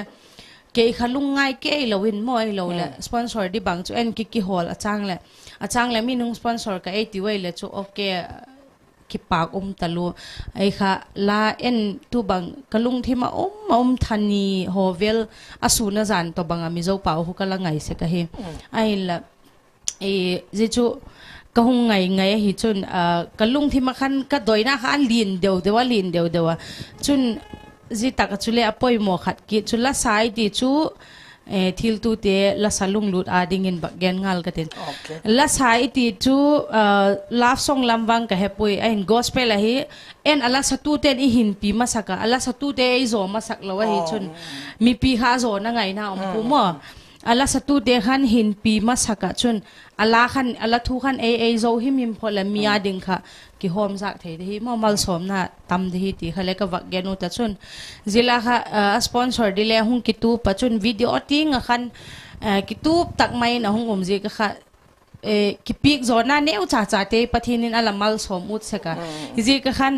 เกยขลุงง่ายเกยเราวินมอยเราเลยสปอนเซอร์ดิบังจูเอ็นกิกิฮอลอาจางเลยมีนุ่งสปอนเซอร์ก็ติไว้เลยจูโอเคคิปากตะลูไอ้ค่ะลาเอ็นตูบังกลุงที่มาทันนีโฮเวลอาสูนจานตัวบังมิโซเปาหุกละไงเสกะเฮไอ้ละจิจูก็หงไงฮิจุนกลุงที่มาคันก็โดยนะค่ะลีนเดียวลีนเดียวจุนจิตากจุเลอปอยหมอขัดกิจุลละสายดิจูทิลตูเตละสลุงลุดอาดิ่งบักแกนงาลกันละสายดิจูลาฟซองลำวังก็เฮปวยไอ้กอสเปลเฮอัลละสตูเตนอีหินปีมาสักอัลละสตูเตอีโซมาสักละวะฮิจุนมีปีหาโซนั่งไงนะผมว่าอัลละสตูเตขันหินปีมาสักจุนอัลละทุขันโซหิมิมพอละมีอาดิ่งค่ะกิโฮมสักเทที่มั่วมัลสมนะตำที่ที่เขาเรียกว่าแกนุตัดจุนจิลาค่ะสปอนเซอร์ดิเลหุ่งกิตูปัจจุนวิดีโอติ้งขันกิตูตักไม่นะหุ่งจิกค่ะกิปีกโซน่าเนื้อจ่าเตปะทีนินอัลมัลสมอุดเสกะจิกขัน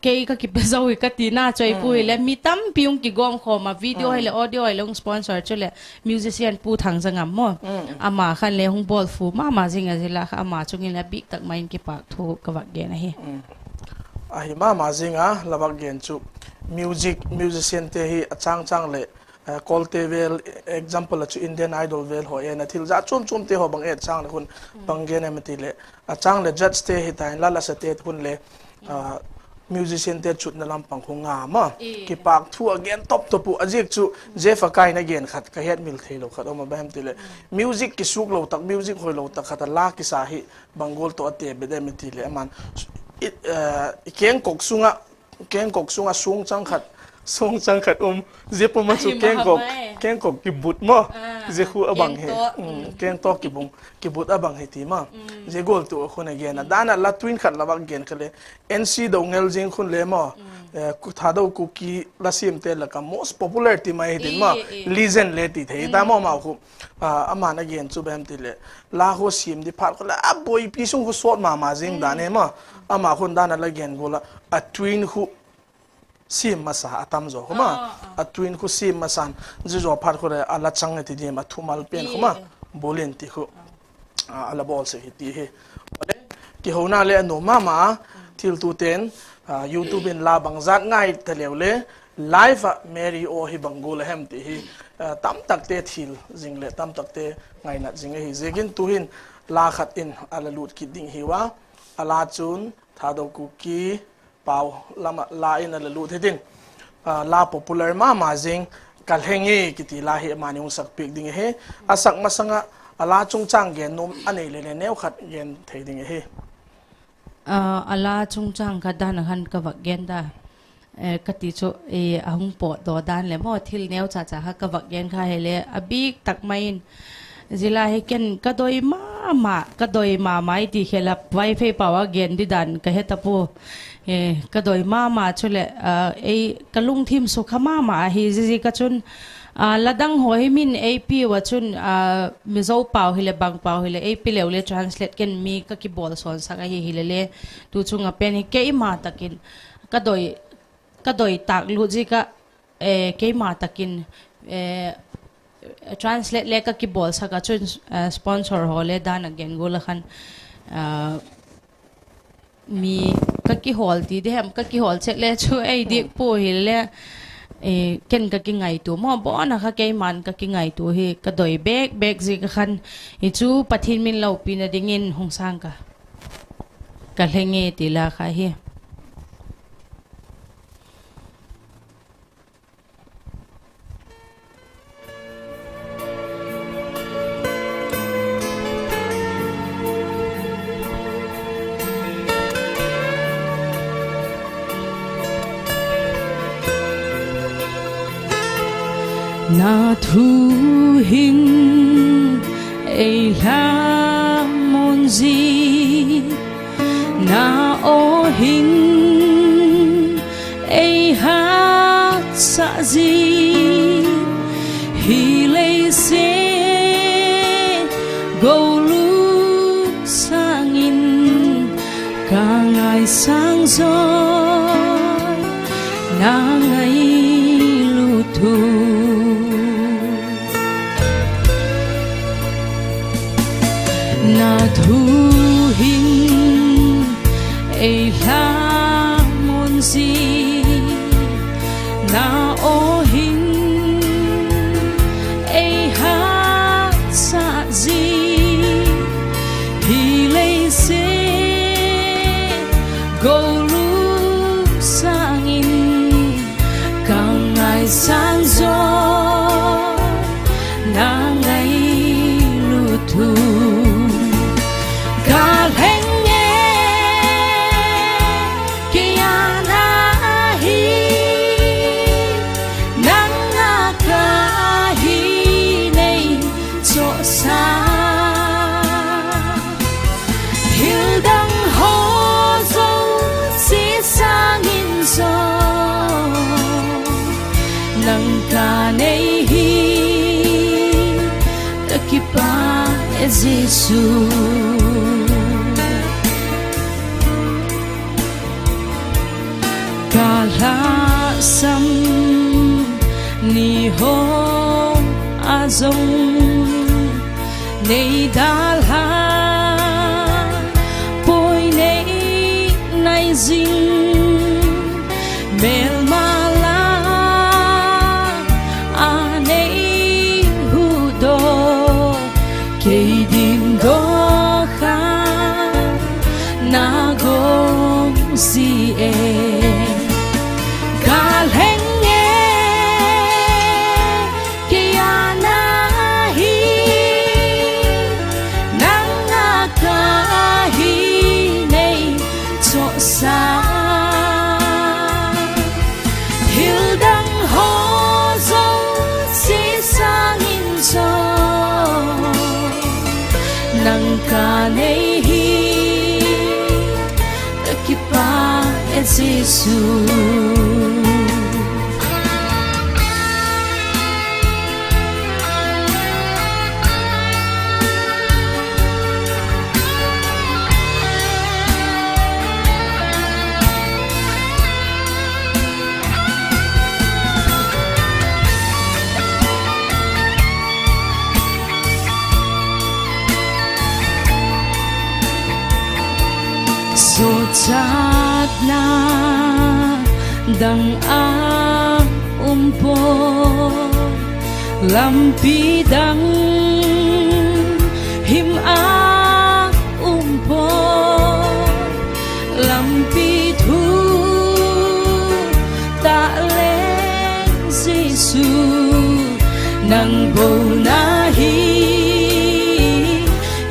เกย์ก็กิเปซาวิกตีน่าจอยปุยและมีตั้มพิงกิกอมขอมาวิดีโอให้เลยออดิโอให้ลงสปอนเซอร์จุเลยมิวสิเซียนปูถังสังกัมมั่วอามาขันเลยหุ่งบอลฟูมาจริงอะจิละค่ะอามาจุงินและบิ๊กตักไม่กิปากทูกวักเกนนะเฮมาจริงอ่ะละวักเกนจุมิวสิเซียนเตฮีจังเลยcall te vel example la chu Indian Idol vel ho ena thil za chum te ho bang et chang le hun bang ge na mati le a chang le judge te hi tai la sa te hun le musician te chut na lam pang khunga ma ki pak thu again top pu ajik chu jeff kai na gen khat ka het mil thelo khat oma bam te le music ki suk lo tak music hoi lo tak khat la ki sa hi bangol to ate be de mati le man keng kok sunga sung chang khat song chang khat je po ma chu keng kok ki but mo je khu abang he keng to ki but abang he ti ma je gol tu khun again dana la twin khat la bang gen khale nc do ngel jing khun le mo ku thado ku ki la sim te la ka most popular ti mai din ma legend le ti the ta mo ma khu aman again chu bam ti le la ho sim di phat ko la boy pi sung khu sot ma jing da ne ma ama khun dana la gen gola a twin khu sim masa atam zo khoma atwin khu sim masan ji zo phar khore ala chang ti di ma thumal pen khoma bolen ti khu ala bol se ti he ki hona le no mama til tu ten YouTube in la bangzat ngai talewle live Mary o hi bangul hem ti hi tam tak te thil jingle tam tak te ngai na jinge hi zegin tuhin la khat in ala lut ki ding hiwa ala chun thado ku ki pau lama la in ala lut hedin la popular ma jing kalhengi kiti la hi mani ung sak pik ding he asak masanga ala chung chang gen nom anei le ne neu khat gen thei ding he ala chung chang ka dan han ka wak gen da kati cho ahung po do dan le mo thil neu cha cha ha ka wak gen kha hele abik tak main zila he ken ka doi ma mai ti khela Vaiphei pawa gen di dan ka heta pu ka doi ma chule kalung thim so khama ma hi ji ka chun ladang hoi min ap wa chun mizo pau hile bang pau hile ap le translate ken mi ka ki bol son sa ka hi hile le tu chunga pen hi ke ma takin ka doi tak lu ji ka ke ma takin translate le ka ki bol sa ka chun sponsor hole dan again gola khan mi ka ki hol ti de ham ka ki hol che le chu ai dik po hile ken ka ki ngai tu mo bo na kha ke man ka ki ngai tu hi ka doi bek ji ka khan hi chu pathin min lo pi na dingin hong sang ka lenge ti la kha hi na thu hình ai la mon gì na o hình ai hát sa gì hi lei se go lu sang in cả ngày sang gió na ngày lu thu na thu hình ai la mon gì na o hình ai hát sa gì hi lei se go lu sang in càng ngày sang gió na ngày lu thu Giêsu cả la sam ni ho azong nei dal ha poi nei nai zing mel mala a nei hu do ke dim do kha na gom si e kal heng e ke ana hi nang na ka hi nei cho sa hil dang ho zo si sang in zo nang ka nei hi ki pa e Giêsu zo chat na dang a umpo lampi dang him a umpo lampi thu ta lên Giêsu nang bo na hi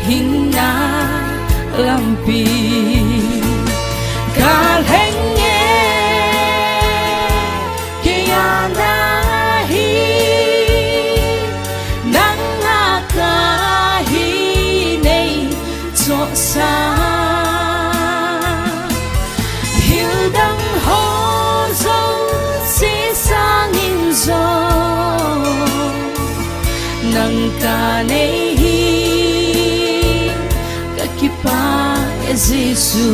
hình na lampi kal heng nghe kia na hi nang nga ka hi nei cho sa hiu dang ho zo si sang in zo nang ka nei hi ka kipa e Giêsu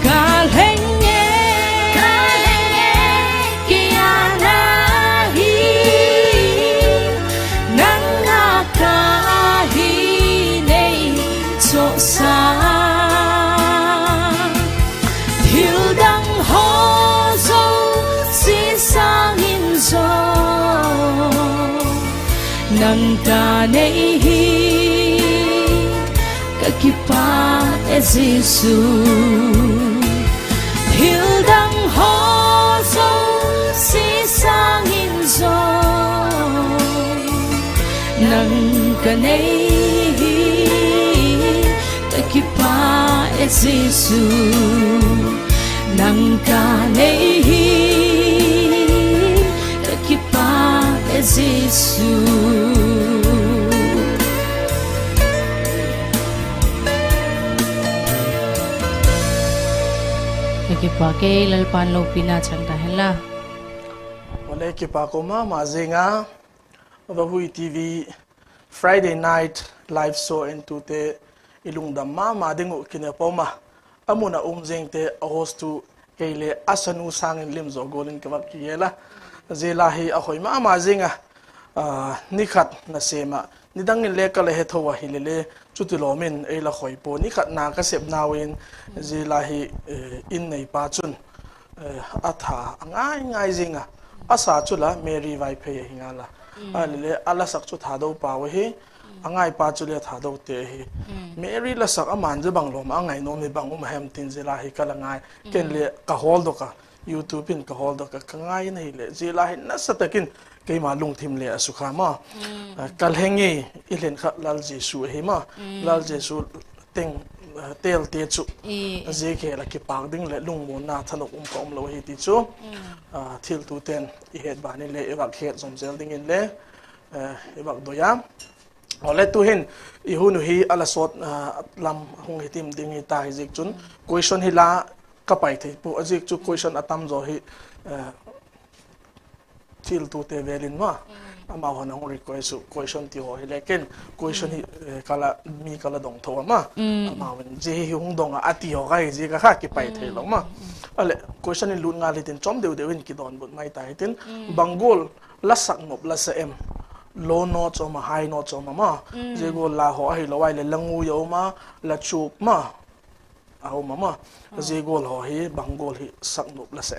kal heng nghe kia na hi nang nga ka hi nei cho sa hiu dang ho zo si sang in zo nang ka nei hi ka kipa e Giêsu hiu dang ho zo si sang in zo nang ka nei hi ka kipa e Giêsu nang ka nei hi ka kipa e Giêsu kipa ke lalpan lo pina chanta hela wale kipa ko ma zinga VaHui TV Friday night live show into te ilungdam ma dingu kinepoma amuna jeng te host to kele asanu sangin limzo golin kawak kiela zelahi ahoi ma zinga nikhat na sema nidang le ka le hethowa hilele chutilomin e la khoi po nikhat na ka sep nawin zelahi in nei pa chun atha ngai zinga asa chula Mary Vaiphei hingala alele ala sak chu thado pawe hi angai pa chule thado te hi Mary la sak aman je banglom angai no me bang hem tin zelahi kala ngai ken le ka hol do ka YouTube in ka hol do ka ngai nei le zelahi na satakin kay malung tim le asukha ma kalhengi ilen kha lal Jesu he ma lal Jesu teng tel te chu je ke la ki pak ding le lung mo na thanok kom lo hi ti chu thil tu ten I het ba ni le ewak het som zel ding in le ewak doya ole tu hin I hunu hi ala sot lam hung hitim ding hi ta hi jik chun question hi la kapai the pu ajik chu question atam zo hi thil tu te velin ma ama hona hong request question ti ho lekin question hi kala mi kala dong tho ma ama wen je hi hung dong ati ho gai je ka kha ki pai the lo ma ale question ni lut nga litin chom deu deuin ki don but mai ta hitin bangol la sak nop la sa em low note or high note or ma je go la ho hi lo wai le langu yo ma la chuk ma aho mama je go ho hi bangol hi sak nop la sa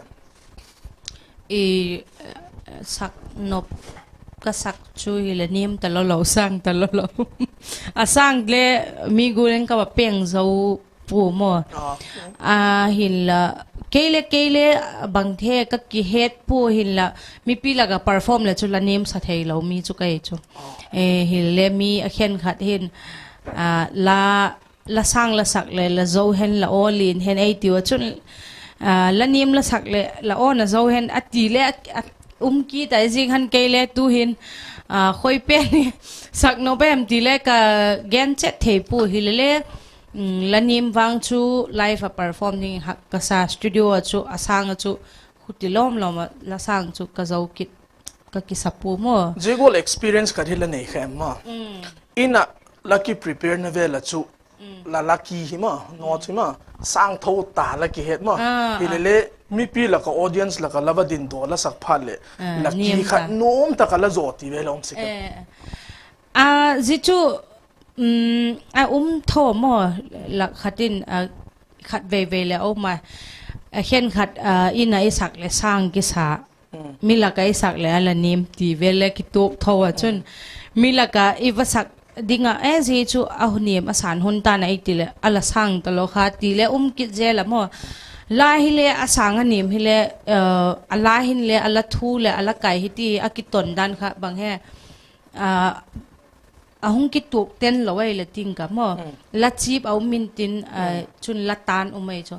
sak nop ka sak chu hila nim ta lo sang ta lo asang le mi gulen ka peng zo pu mo hila kele bang the ka ki het pu hila mi pila ga perform le chu la nim sa thei lo mi chu kai chu hile mi a khen khat hin la sang la sak le la zo hen la olin hen ai ti wa chun la nim la sak le la on zo hen ati le ki ta jing han kele tu hin khoi pe ni sak no bem ti le ka gen che the pu hilele la nim wang chu live performing ka sa studio chu asang chu hutilom lom la sang chu ka zo kit ka ki sapu mo jigol experience ka hila nei khem ma ina lucky prepare na vela chu la lucky hima no chima sang tho ta la ki het ma hilele mi pi la ka audience la ka laba din do la sak phale la ki khat nom ta ka la zo ti ve lom sik zichu โทมอละขัดินขัดเวเลยเอามาเขียนขัดอินไอสักเลยสร้างกิสามิลากไอสักเลยอะไรนิมตีเวลกิตุบทว่าจนมิลากอีวสักดิ่งจีจูเอาเนียมอาสารหุนตาในตีเลยอะไรสร้างตลอดค่ะตีเลยกิจเจละมอลาฮิเลอาสางเนียมฮิเลอะไรฮิเลอะไรทูเลอะไรไก่ฮิตีอากิตนดันค่ะบางแห่หงกิตุกเต้นละไว้ละติงกับมอละจีบเอามินตินจุนละตานไม่จ้ะ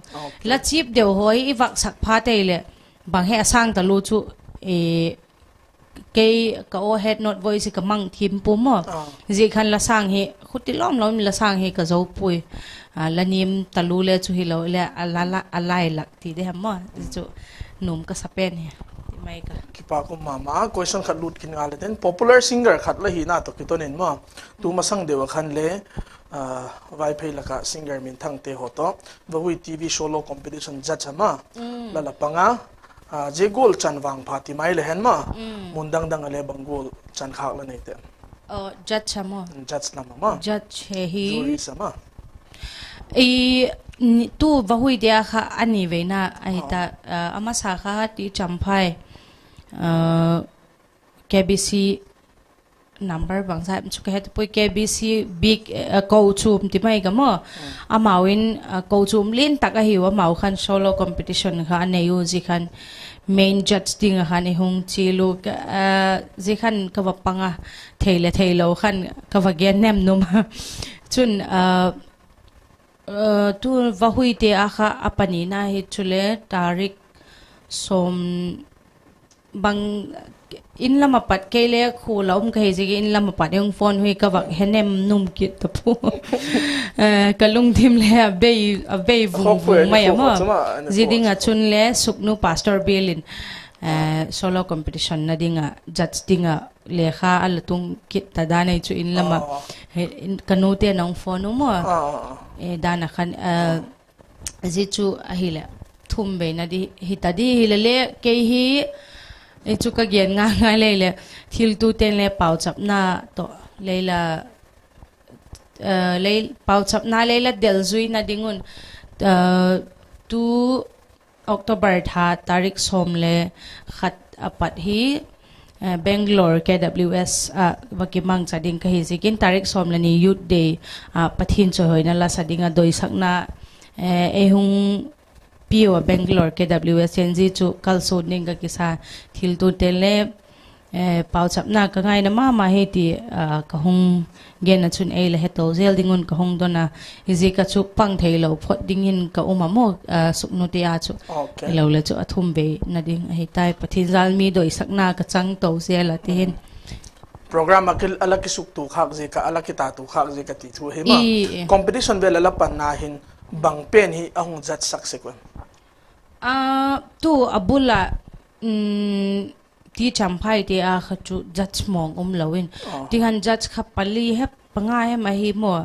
ละจีบเดี๋ยวหอยอีวักสักพาเตเลยบางแห่สร้างตะลูจูเกย์ก็โอเฮดนอตไวส์ก็มั่งทีมปุ่มจีคันละสร้างเฮขุดที่ล้อมเรามีละสร้างเฮก็จะปุยละนิมตะลูเลจูฮิโลเลอะไรหลักที่ได้ทำมอจูหนุ่มก็สเปนเฮไม่ก็คิดว่าก็มาquestion ขัดลุดกินอะไรเด่น popular singer ขัดละหีน่าตกที่ตัวนี้มั้งตัวมาสั่งเดี๋ยวขันเล่ไว้เพลละก็ singer มินทั้งเตะหัวโตว่าวิ TV show โล competition จัดใช่มั้งละปังเจโกลจันวางพาติไม่เลยเห็นมั้งมุนดังอะไรบางโกลจันขากละนี่เต้จัดใช่มั้งจัดสนามมั้งจัดเชฮีจูริสมั้งตัวว่าหุยเดียค่ะอันนี้เวน่าไอ้ตาอามาสาขาที่จำไปKBC number บางสายมันชุกเหตุปุ่ย KBC big กูชูมที่ไม่กันมั้งอามาวินกูชูมลินตักหิวอามาคัน solo competition ค่ะอันนี้อยู่จีคัน main judge ดิ้งค่ะในห้องจีลูกจีคันก็ว่าปังเทเลคันก็ว่าเกียนแนมนุ่มจนตัวว่าหุยเดียค่ะอปนินาฮิตุเลตาริกสมบางอินลำปัดเกลียคู่เราเคยจะกินลำปัดยังฟอนหุยกับเฮนเนมนุ่มกิตพูกับลุงทิมเล่เบย์วุ้งไม่อะมั้งจีดิ้งชุนเล่สุกนูพาสตอร์บิลินโซโล่คอมเพติชันนั่นดิ้งจัดดิ้งเล่ค่ะอัลตุงกิตตาดานไอจูอินลำกันนูเตียน้องฟอนมั้งดานักันจีจูฮิเลทุ่มเบนัดฮิตาดีฮิเลเล่เกย์ฮีจูก็เกียนง่ายเลยทิลตูเต็นเล่เป่าจับหน้าตัวเลยละเลยเป่าจับหน้าเลยละเดลซุยนัดดิ้งุน2 October ตาริกสมเล่ขัดอปัดฮีBangalore KWS ว่ากิมังจะดิ้งก็ฮิสิกินตาริกสมเลนี่ Youth Day ปะทินจะหอยนั่นละสดิ้งโดยสักนาหงพิวBangalore KWS เซนจิจูคัลสูดนิ่งก็กิสาทิลตูเตเล่เป่าจับหน้าก็ง่ายนะมาเฮตีก็หงเกณฑ์ชุนเลยเหตุเซลดิ้งุนก็หงตัวน่ะฮิสิก็ชุปังเทโลพอดิ้งอินก็อุมาโมสุกนุติอาชุเราเลยจูอัทุมเบนัดดิ้งเฮตายปะทินซาลมีโดยสักนาก็จังโตเซลละที่เห็นโปรแกรมอักอลักสุกตุขักเจก็อลักตาตุขักเจก็ติดทัวเฮมาคอมเพติชันเวลละปันนาหินบางเป็นฮีอาหงจัดสักเซกวันตัวอบุละที่จำไปที่เขาจูจัดมองลวินที่หันจัดขับปลีเฮปง่ายมาหิมัว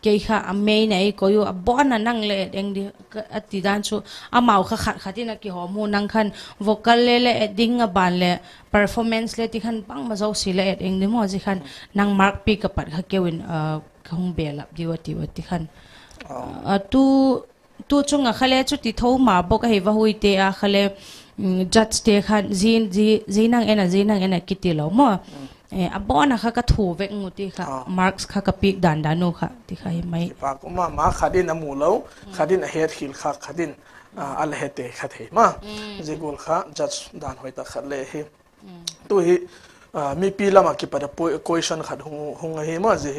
เกี่ยข้าอเมย์เนี่ยก็อยู่บ้านนั่งเล่เองดิที่ด้านชูอามาเขาขัดที่นักกีฬามูนั่งขันวอลเล่ดิ้งบานเล่เพอร์ฟอร์แมนซ์เล่ที่ขันปังมาเจ้าสิเล่เองดิมัวที่ขันนั่งมาร์กปีกับปัดเขาเกี่ยวินเขาคงเบลับดีวัที่ขันตัวจงเขาเล่จุดที่ท้ามาบอกให้ว่าหุยเตะเขาเล่จัดเตะขันจีนังเอ็นกิติแล้วมั้งบ้านเขาก็ถูเวกงูที่ค่ะมาร์คเขาก็ปีกดันนูค่ะที่เขาไม่ปากมาขัดินอามูแล้วขัดินเฮดขิลขัขัดินอะไรเฮเตขัดเหมาจีกุลขัจัดดันหอยตะขัดเลยตัวฮีมีปีละมาคิดประเดี๋ยวquestion ขัดหงเฮมาจี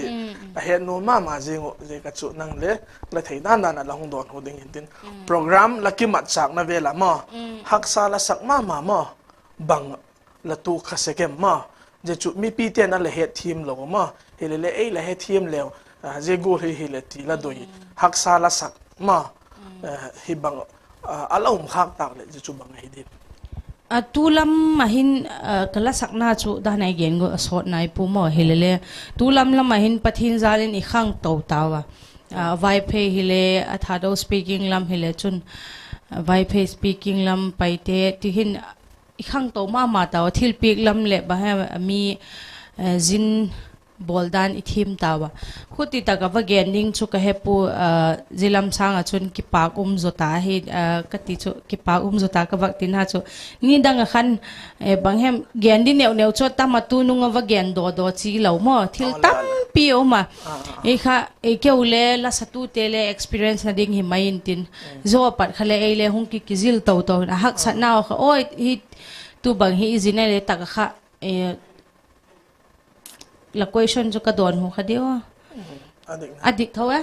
เฮดโนมาจีงจีกัดจุนั่งเลยแล้วที่ด้านละหงโดนหัวดิ่งหินตินโปรแกรมละกิมัดจากนาเวลามาฮักซาละสักมาบังละตูขัดเสกมาจะจุมีปีเตียนนั่นเลยเฮดทีมเรามาเฮเลเลยเฮดทีมแล้วเจกูเฮเลตีละด้วยฮักซาละสักมาฮิบังอะไรขักตากเลยจะจุบังเฮดิตุลำมาหินกลสักนาจูด้านไหนเย็นก็สดไหนปุ่มเฮเลตุลำละมาหินปะทินซาลินอีข้างโตตาวะไวเพย์เฮเลอัฐาโดสปีกิ้งลำเฮเลจุนไวเพย์สปีกิ้งลำไปเตะที่หินอีข้างโตมาตาวทิลปีกลำเล็บให้มีจิน boldan ithim tawa khuti taka va gending chu ka hepu zilam sanga chun ki pak zota hi kati chu ki pak zota ka vak tin ha chu ni dang khan banghem gendi neu neu chu tamatu nunga va gen do chi lo mo thil tam pi oma e kha e keule la satu tele experience na ding hi main tin zo pat khale e le hung ki kizil to hak sa naw kha oi hi tu bang hi izine le taka kha la question jo ka don ho khadio adik thawa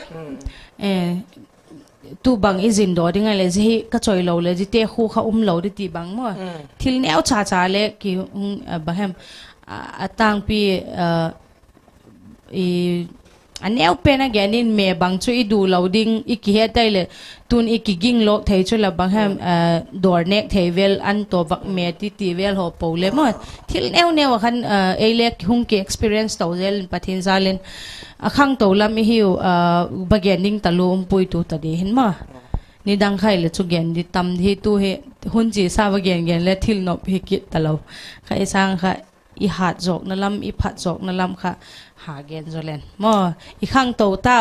tu bang izin do dinga le ji ka choi lo le ji te khu kha lo di ti bang mo thil neu cha le ki bahem atang pi aneu pena genin me bang chu idu loading iki he tai le tun iki ging lok thei chu la bang ham dor nek thei vel an to bak me ti vel ho pole mo thil neu khan ele hung ki experience to zel pathin zalen akhang to lam hiu bagening talum pui tu ta de hin ma ni dang khai le chu gen di tam hi tu he hun ji sa bagen le thil no hi ki talo khai sang kha i hat jok na lam i phat jok na lam khaหาเกณฑ์โซเลนมออีข้างโตเต้า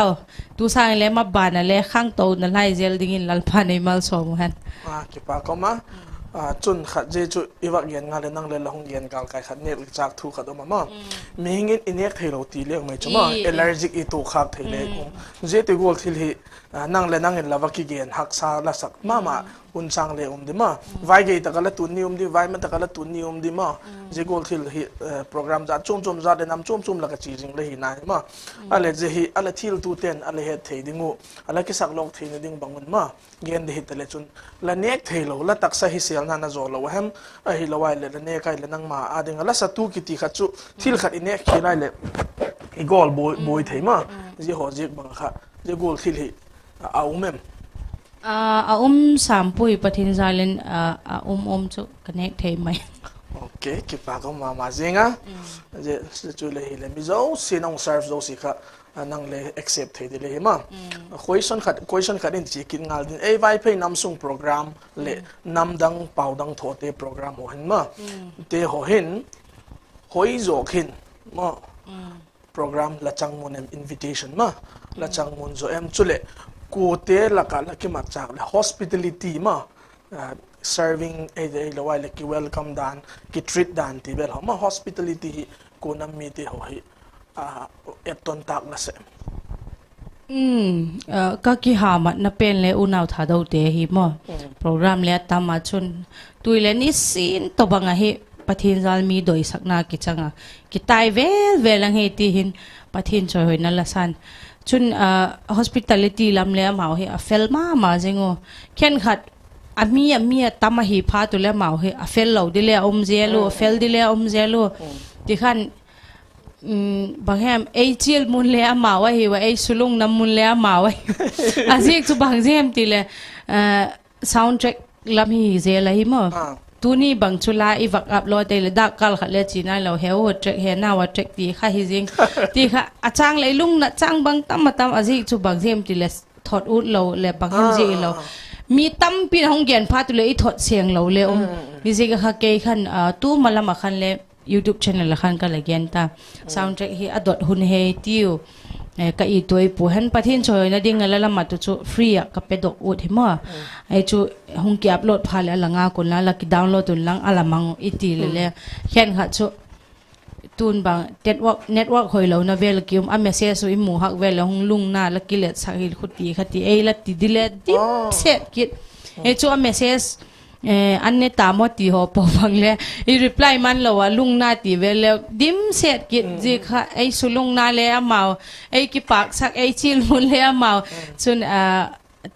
ตูสร้างเลยมาบานอะไรข้างโตนั่นไล่เจลดิ้งลัลพาในมัลสอมกันกี่ปากก็มาจุนขัดเจจุอีวักเย็นงานเลยนั่งเลยละหงเย็นกาลไก่ขัดเนกจากทูขัดออกมามีเงินอินเนกเทโลตีเลี้ยงไม่ใช่ไหมเอลเลอร์จิกอีตูขับเทเลกเจติกูที่ที่นั่งเลยนั่งเงินละวักเย็นหักซาละสักมาอุนสังเลยดิมาไว้เกยตะกันละตุนนิยมดิไว้มันตะกันละตุนนิยมดิมาเจกูที่ที่โปรแกรมจัดจุ่มจัดเดนำจุ่มละก็จีริงเลยหินายมาอะไรเจฮีอะไรที่ตูเต้นอะไรเฮ็ดเทดิงูอะไรกิสักโลกเทนดิ่งบังมันมาเงินเดฮิตเลยจุนละเนกเทโลละตักซะฮิเซลนานาโจโลวะhem hi lo wai le ne kai le nang ma ading ala sa tu ki ti kha chu thil khat ine khilai le i gol boy theima ji ho jik bang kha je gol thil hi a umem sampui pathin zalen chu connect thei mai okay ki pa ko ma zinga je chu le hi le mi zo sinong serve zo si kha nang le accept thei de le ma question khat in chi kin ngal din ei vai phei nam sung program le nam dang pau dang tho te program ho hin ma te ho hin hoi zo khin ma program la chang mon em invitation ma la chang mon zo em chule ku te la ka la ki ma chak le hospitality ma serving ei lo wai le ki welcome dan ki treat dan ti bel ma hospitality ko nam mi te ho hi eton tak la se ka ki ha ma na pen le unaw tha do te hi mo program le tama chun tuile ni sin to banga hi pathin zal mi doi sakna ki changa ki tai vel lang he ti hin pathin choi hoi na la san chun hospitality lam le ma hi a fel ma jingo ken khat ami tama hi pha tu le ma hi a fel lo di le zelo fel di le zelo ti khan bang hem ei chiel mun le ma wa hi wa ei sulung nam mun le ma wa azik chu bang jem ti le soundtrack lam hi ze la hi mo tu ni bang chula i vak up lo te le dak kal khat le chi na lo heu track he na wa track ti kha hi jing ti kha achang le lung na chang bang tam azik chu bang jem ti le thot ut lo le bang hem ji lo mi tam pin hong gen pha tu le i thot siang lo le mi ji ka ke khan tu malama khan le YouTube channel la khan ka lagyan ta soundtrack hi adot hun he tiu ka i toy pu han pathin choi na ding la ma tu chu free ka pedok ut hi ma ai chu hung ki upload phale langa kon la ki download tun lang alamang iti le khen kha chu tun bang network hoi lo na vel kium a message so i mu hak vel hung lung na la ki let sakil khuti khati ei la ti dile dip set kit e chu a messageอันนี้ตามว่าตีหัวปฟังเลยอีรีプライมันเราว่าลุงนาตีเวลดิมเสร็จกิจจีค่ะไอ้สุลุงนาเลยเมาไอ้กิปากสักไอ้ชิลมุนเลยเมาส่วน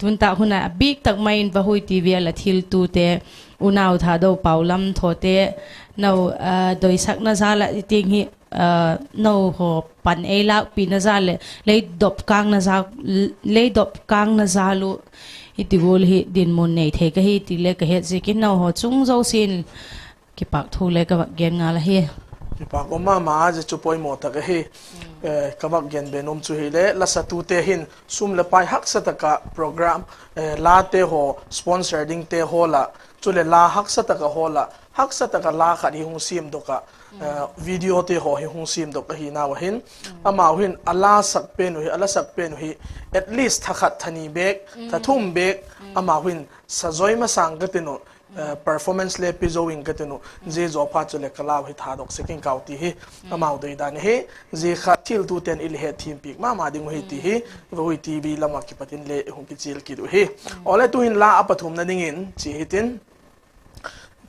ทุนตาคนน่ะบิ๊กตักไม่อินว่าหุยตีเวลทิลตูเตอุณาวทาโดเป่าลำโถเตเราโดยสักนาซาละติงฮีเราหัวปันไอ้ลักปีนาซาเลยดบกลางนาซาเลยดบกลางนาซาลูiti gol hi din mon nei the ka hi ti le ka het zikin no ho chung zo sin ki pak thu le ka gen nga la hi ki pak ma je chu poi mo ta ka hi ka bak gen benom chu hi le la sa tu te hin sum le pai hak sa ta ka program la te ho sponsor ding te ho la chu le la hak sa ta ka ho la hak sa ta ka la kha hi hung sim do ka video te ho hi hung sim dok hi na wa hin ama hin ala sak pen hi ala sak pen hi at least thakhat thani bek thathum bek ama hin sajoi ma sang gatino performance le pizoing gatino je zo pha chule kalaw hi thadok seking kauti hi amau dei dan he je khatil tu ten il he thim pik ma ding hi ti hi VaHui TV lama ki patin le hung ki chil ki du hi ole tu hin la apathum na dingin chi hitin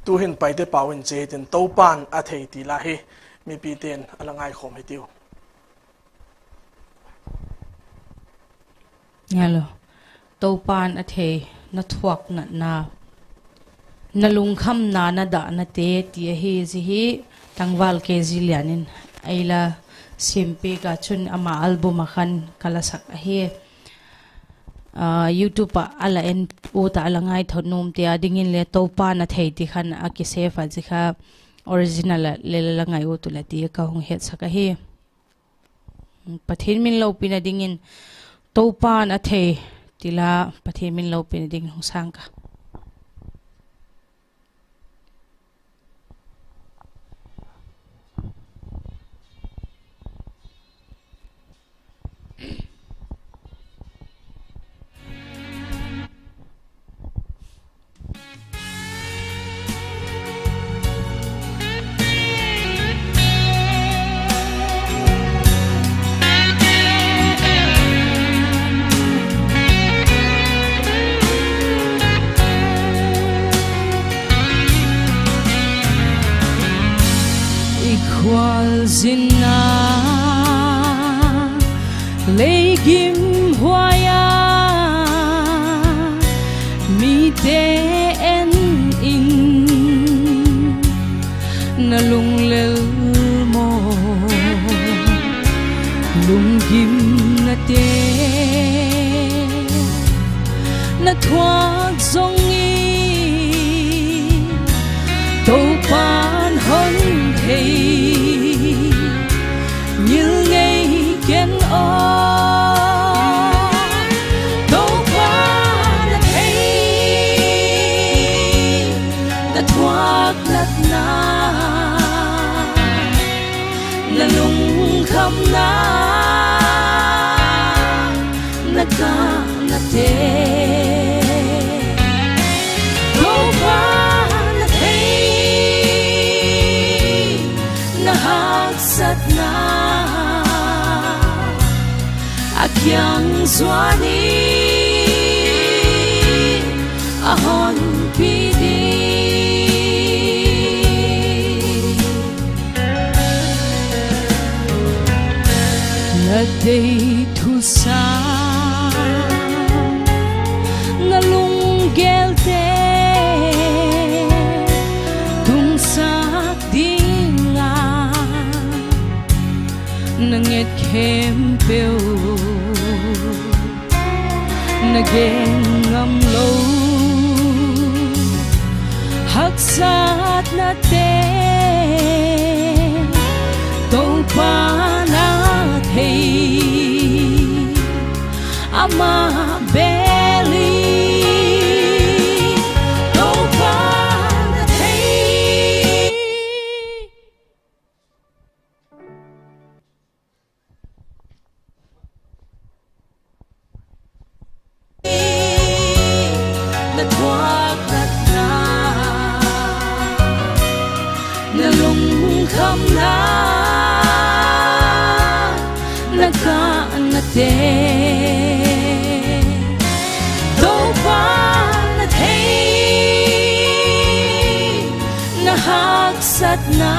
tu hin paite pawin che tin topan a thei ti la hi mi pi ten alangai khom hi tiu hello topan a thei na thuak na nalung kham na da na te ti hi ji hi tangwal ke zilianin aila simpe ka chun ama album khan kala sak hi YouTube ala en uta alangai thonum te adingin le topa na thei ti khan a ki save a ji kha original le langai utu la ti ka hong het saka hi pathin min lo pin adingin topa na thei tila pathin min lo pin ding hong sang ka zina legim hoya mi te en in nalung lel mo lung gim na te na thoa zong i to pan hon hey như ngày kiến ô đâu qua đã thấy đã thoát lật na lung khăm na ca na te đâu qua đã thấy na hát sat na akyang zwani ahon pidi na day thu sa na lung gelte tung sak dinga nanget kem peo naging ngam lo haksat na te to pa na thei ama belly to pa na thei na thoát lật na lung khăm na ca na te đâu pa na thấy na hak sat na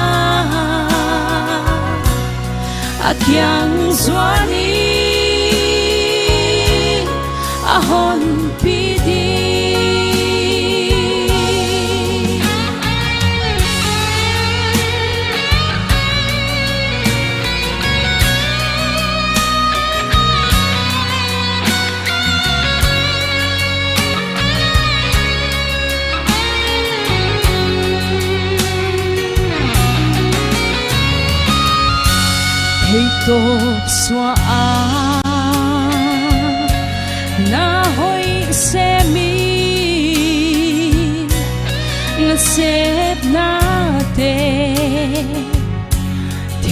akyang zwani ahon pidi hey top xóa na hoi se mi na sep na te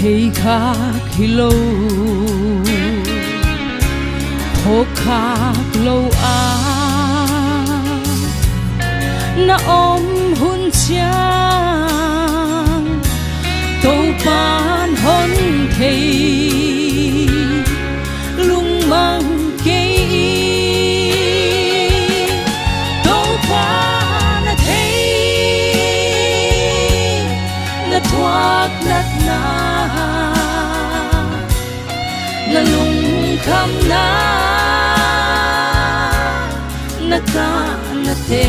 thei khak hi lo ho khak lo a na om hun chang tô pan hon thei lung mang kê tô pan na thei na thoát nát na na lung kham na na ta na te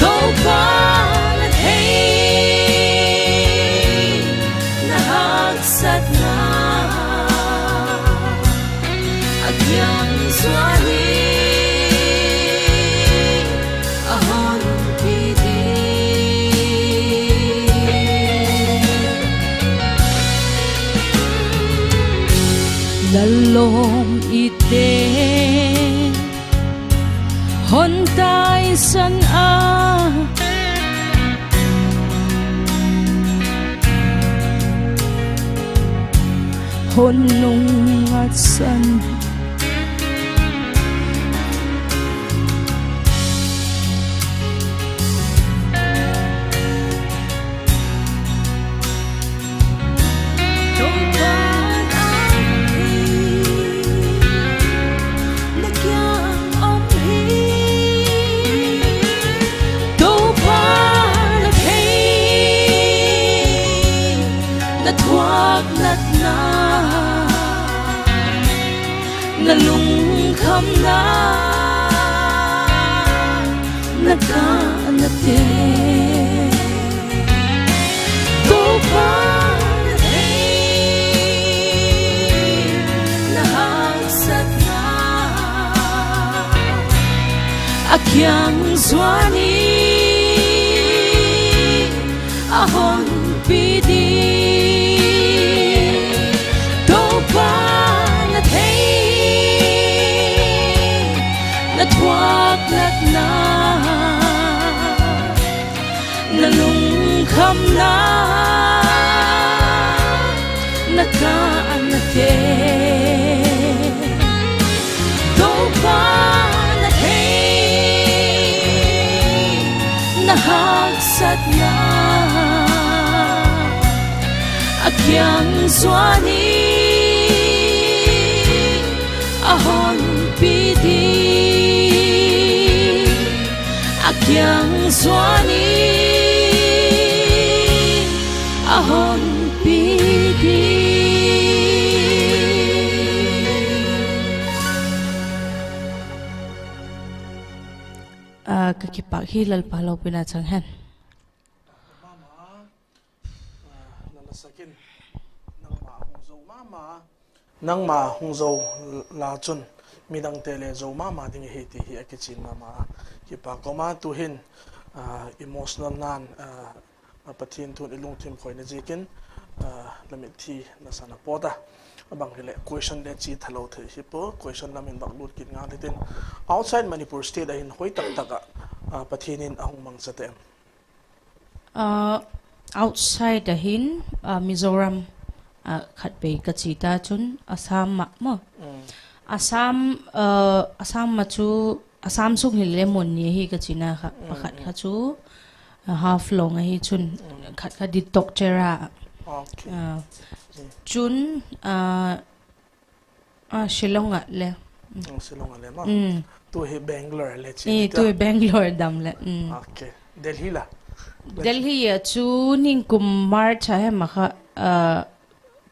tô pan na thei na hak sat na akyang swani ahon pidi lalom ite hon tai san a hon nung at san na lung kham na na ka na te tô pa na thei na hak sat na akyang swani ahon pidi tô pa na thei na thoát nát na na lung kham na na ka na te tô pa na thei na hak sat na akyang swani ahon pidi akyang swani ahon pidi kakipak hilal palaw pinachanghan nalasakin nang ma hung zo la chun midang tele zo mama ding hi ti hi akichin mama ki pa koma tu hin emotional nan pathin thun ilung thim khoi na jikin lamit thi na sana poda abang hele question le chi thalo the hi po question lamin bak lut kin nga tin outside Manipur state ahin hoi tak taka pathinin ahung mang chate outside ahin Mizoram khat pe kachita chun Assam ma mo Assam ma chu Assam sung hi lemon ni hi kachina kha pakhat kha chu half long hi chun khat kha di tok chera okay chun Shillong a le Shillong a le ma tu hi Bangalore le chi tu hi Bangalore dam le okay Delhi la Delhi chu ning kum March ha ma kha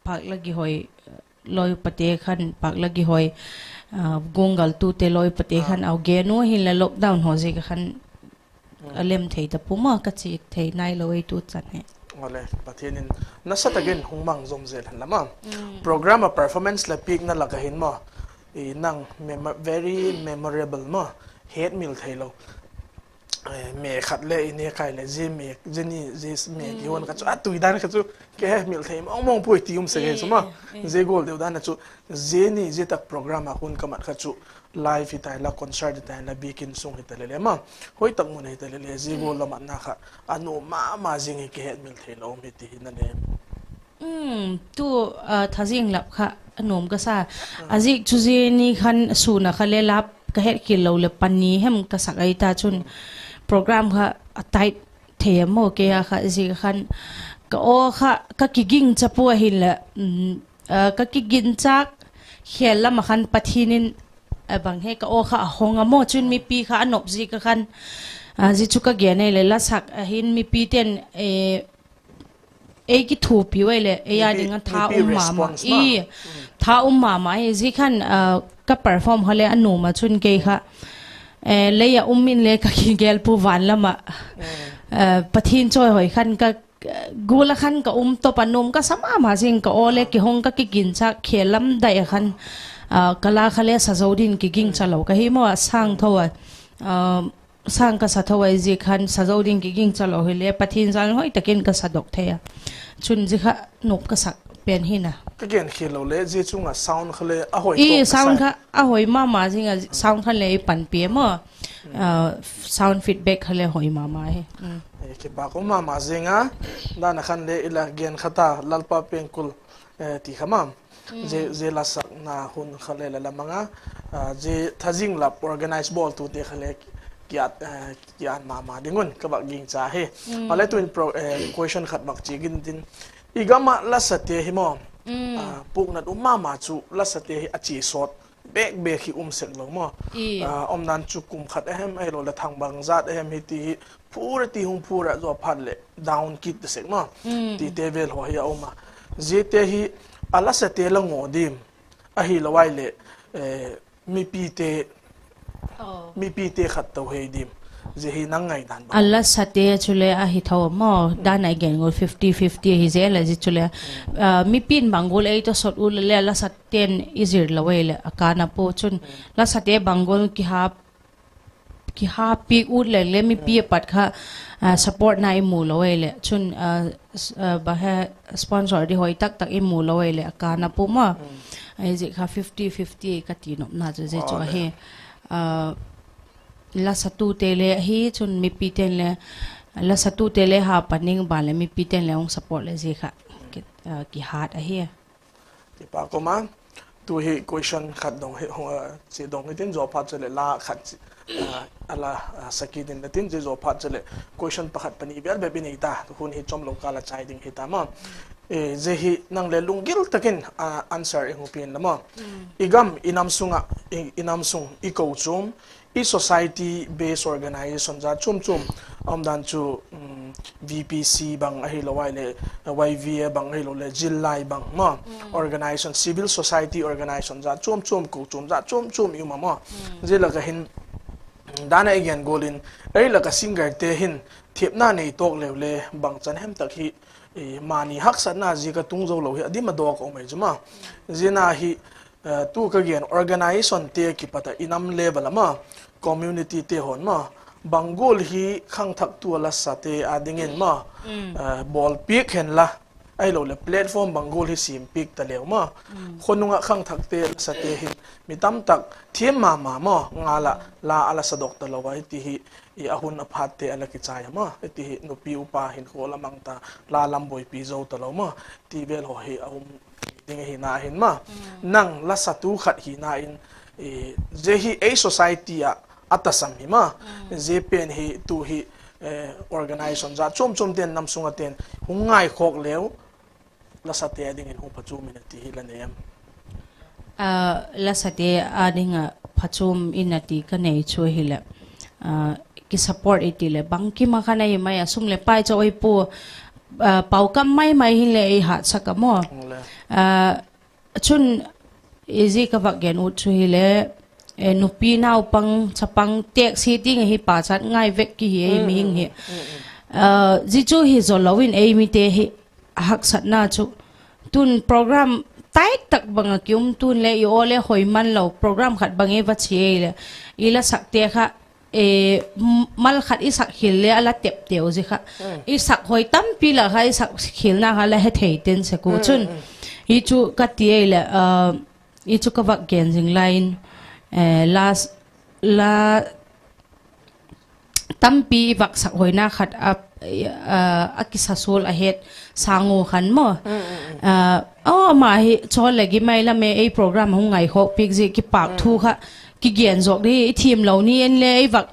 pak lagi hoi loi pate khan pak lagi hoi gongal tu te loi pate khan au ge no hin la lockdown ho je khan alem thei da puma ka chi thei nai loi tu chan he wale pathinin nasat again hungmang zomzel lama program a performance la peak na lagahin mo nang very memorable mo head meal thailo เมขัดเล่เนี่ยใครเลยเจเมกเจนี่เจเมกยวนกันจุตุยด้านกันจุแกมิลเทมมองพูดที่สเกสมาเจโกลเดียวด้านจุเจนี่เจตักโปรแกรมคุณกำมัดกันจุไลฟ์ที่ไทยละคอนเสิร์ตที่ไทยละบีกินส่งที่ไทยเลยมั้งหอยตักมุนที่ไทยเลยเจโกลละมันนะคะอันนู้มาจิงแกมิลเทลมิตีนั่นเองตัวท่าจิงลับค่ะนมก็ซาอาจิจุเจนี่ขันสูนะขันเลลับก็เห็ดกินเราเลยปันนี้ให้มันก็สักไอตาจุนโปรแกรมค่ะไต่เทียมโอเคค่ะสิขันก็โอ้ค่ะก็กิ่งจะปัวหินละก็กิ่งจากเขียนละมาขันปะทีนินบางให้ก็โอ้ค่ะหงอโมจุนมีปีค่ะอนบสิก็ขันจิจุกเกียนเลยละสักหินมีปีเตียนกิถูปีไว้เลยยาดิงันท้ามาท้ามาสิขันก็เปอร์ฟอร์มเขาเลยอันหนูมาชุนเกยค่ะเลยมินเลยก็กินเกลปูวันละมาปะทินจอยหอยขันก็กูละขันก็ตัวปนมก็สมามาสิงก็โอเล็กหงก็กินชักเขียนลำได้ขันก็ลาเขาเลยสะสดินกินจะเหลาก็ให้มาสร้างทัวสร้างก็สะทวายสิขันสะสดินกินจะเหลาเลยปะทินจังหอยตะกินก็สะดกเทียชุนสิค่ะนกก็สักเป็นหินะก็เกี่ยนเขียนเราเลยจีจุงอ่ะซาวน์เขาเลยอ่ะหอยซาวน์ค่ะอ่ะหอยมาจริงอ่ะซาวน์เขาเลยปั่นเปียมั้งซาวน์ฟีดแบ็กเขาเลยหอยมาเฮ้คิดว่าก็มาจริงอ่ะด้านขันเลยอีหลักเกี่ยนขัตาลัลปะเป็นกุลที่ขมามเจลาสักนาหุ่นเขาเลยละมั้งอ่ะเจถ้าจริงลับ organize ball ตัวเด็กเขาเลยกียนมาดิ้งวนก็บักยิงจ้าเฮ้อะไรตัวนี้question ขัดบักจีกินดินอีกมาลัสเตหิมอปุกนัดมาจูลัสเตหิอจีสดเบกฮิเสกลงมั้งนั้นจุกุมขัดเอ็มไอโรละทางบางจัดเอ็มฮิตีพูดที่หงพูดจะพันเลยดาวน์คิดเสกมั้งที่เทเวลหัวเฮียมาเจเตหิลัสเตละงอดิมอะฮิละไวเล่มีปีเตขัดตัวเฮดิมจะให้นั่งไงดันบ้างอัลลัสเตย์ชุเลอะฮิทาวมอด้านไหนเก่งกู50-50ฮิเซลจิชุเลมีปีนบางกูเลยตัวสดอุลเลลัสเตย์อิซิร์ละเวลอาการนับโพชุนลัสเตย์บางกูki ha pi ut le mi pi pat kha support na imu lowe le chun ba ha sponsor di hoi tak imu lowe le ka na puma ai je kha 50-50 ka ti no na je cho he la satu tele hi chun mi pi ten le la satu tele ha paning ba le mi pi ten le ong support le je kha ki hat a he ti pa ko ma tu hi question khat dong he che dong tin jo pha chele la khat ala sakidin natin je zo phat chele question pakhat pani ber be bini ta hun hi chom lokala chai ding hi ta ma je hi nang le lungil takin answer engupin lama igam inam sung iko chum i society based organization za chum dan chu VPC bang ahi lawai le YVA bang ahi lo le jillai bang ma organization civil society organization za chum ko chum za chum yu ma je la ka hin dana again golin ai la ka singer te hin thepna nei tok le bang chan hem tak hi mani hak san na ji ka tung zo lo hi adi ma dok o mai juma jina hi tu ka gen organization te ki pata inam level ma community te hon ma bangol hi khang thak tu la sa te adingen ma ball pick hen la ai lo le platform bangol hi sim pick ta lew ma khonunga khang thak te sa te hi mi tam tak thiem ma ngala la ala sa doctor lo wai ti hi i ahun aphat te ala ki chaya ma ti hi no pi upa hin khola mangta la lamboi pi zo ta lo ma ti bel ho hi ahum ding hi na hin ma nang la sa tu khat hi na in je hi a society a atasam hi ma je pen hi tu hi organization za chom ten nam sunga ten hungai khok lew la sa te ding in hu pachu minati hi la nem la sa te adinga phachum inati ka nei chu hi la ki support itile bangki ma khana i mai asum le pai choi pu pau kam mai hi le i ha sakamo chun easy ka va gen ut chu hi le nupi nau pang chapang tek sitting hi pa chat ngai vek ki hi mi hing hi ji chu hi zo lowin ei mi te hi hak sat na chu tun program tai tak banga kyum tun le i ole hoi man lo program khat bange va che le ila sak te kha mal khat isak khil le ala tep teu ji kha isak hoi tam pi la kha isak khil na kha la he thei ten se ku chun hi chu ka ti le i chu ka vak gen jing line la tam pi vak sak hoi na khat akisa sol a het sango khan mo ma hi chol lagi mai la me ei program hu ngai khok pik ji ki pak thu kha ki gen jok di team lo ni en le ei vak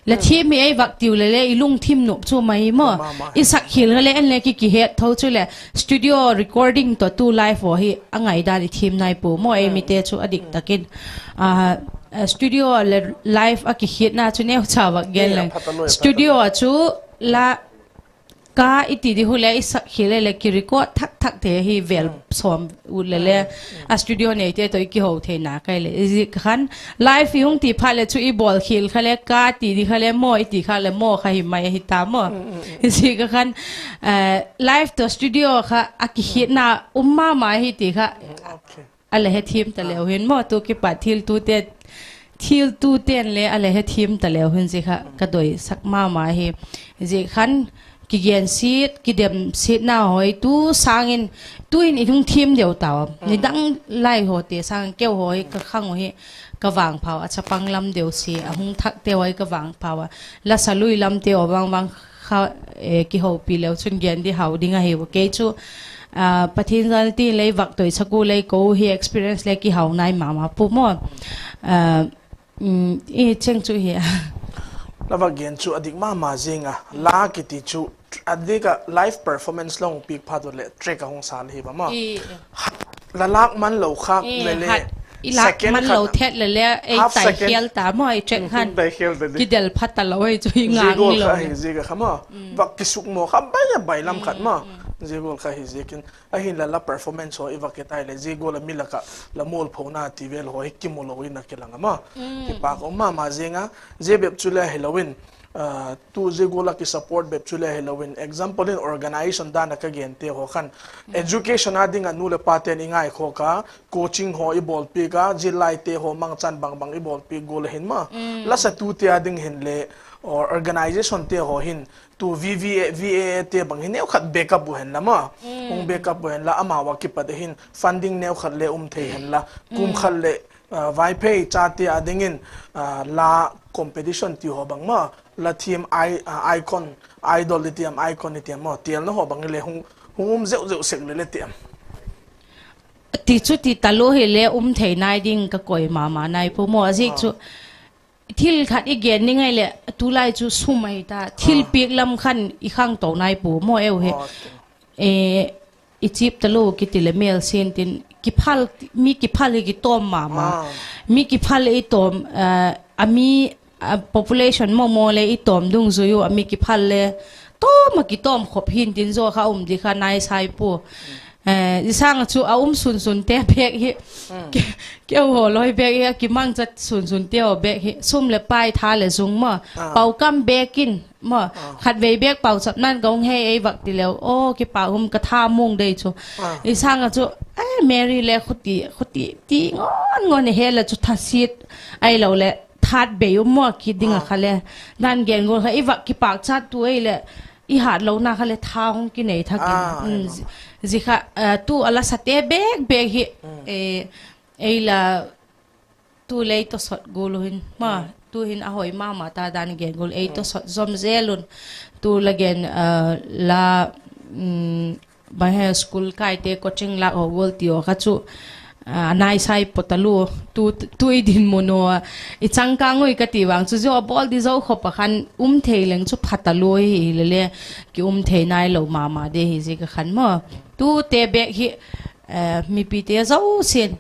la team mi ei vak tiu le le i lung team no chu mai mo i sak khil le en le ki het tho chu le studio recording to tu live ho hi angai da di team nai pu mo ei mi te chu adik takin studio le live a ki hit na chu ne chawa gen le studio chu la ka iti di hule isa khile le ki record thak the hi vel som u le a studio nei te to ki ho the na kai le ji khan live yung ti phale chu i ball khil khale ka ti di khale mo iti khale mo kha hi mai hi ta mo ji khan live to studio kha a ki hit na umma ma hi ti kha ale he thim ta le hin mo tu ki pa thil tu ten le ale he thim ta le hin ji kha ka doi sak ma hi ji khan ki gen sit ki dem sit na hoi tu sangin tuin i thung thim deu taw ni dang lai ho te sang keu hoi ka khang ho hi ka wang phau acha panglam deu si a hung thak te hoi ka wang phau la salui lam te o wang kha ki ho pi leu chun gen di hau dinga he ke chu pathin zan ti lei wak toi chaku lei ko hi experience le ki hau nai mama pu mo e cheng chu hi lava gen chu adik ma zinga la ki ti chu adika live performance long peak phat le track a hong sal hi ba ma la lak man lo khak le le second man lo thet le le ei tai khel ta mo ai track khan ki del phat ta lo ai chu ngang lo ji ga khama wak ki suk mo kham bai lam khat ma jegol kha hi jekin ahin la performance ho iwake tai le jegol milaka la mol phona tivel ho hikimolo ina kelanga ma ti pa ko ma zenga jebeb chula halloween tu jegola ki support beb chula halloween example in organization dana ka gen te ho khan education ading anu le paten ingai kho ka coaching ho i bol pi ka jilai te ho mangchan bang i bol pi gol hin ma la sa tu te ading hin le or organization te ho hin tu VA te bang hin khat backup bu hen la ma ong backup bu hen la ama wa ki pa hin funding ne khat le the hen la kum khal le Vaiphei cha te adingin la competition ti ho bang ma la team icon idol team icon team mo tiel no ho bang le hung zeu sek le team ti chu ti talo he le thei nai ding ka koi mama nai pu mo ji chu thil khat i gen ni ngai le tu lai chu sumai ta thil pek lam khan i khang to nai pu mo eu he i chip talo ki tile mel sen tin ki phal ki tom mama mi ki phal i tom ami population mo le i tom dung zu yu ami ki phal le ma ki tom khop hin tin zo kha di kha nai sai pu sang chu sun te bek hi ke ho loi bek hi ki mang chat sun te o bek hi sum le pai tha le zung ma pau kam bekin ma khat ve bek pau sap nan gong he ei wak ti leo o ki pa ka tha mung dei chu i sang chu Mary le khuti ti ngon he la chu tha sit ai lo le that be mo ki dinga khale nan gen go i wak ki pak chat tu ei le i hat lo na khale tha hong ki nei thakin zikha tu ala sate bek hi ei la tu lei to sot golohin ma tu hin ahoi mama ta dan gen gol ei to sot zom zelun tu lagen la high school kai te coaching la o gol ti o ka chu nai sai potalu tu i din mono I changka ngoi ka ti wang chu jo bol di zo kho pakhan theileng chu phatalu hi le ki thei nai lo mama de hi ji ka khan mo tu te be hi mi pi te zo sin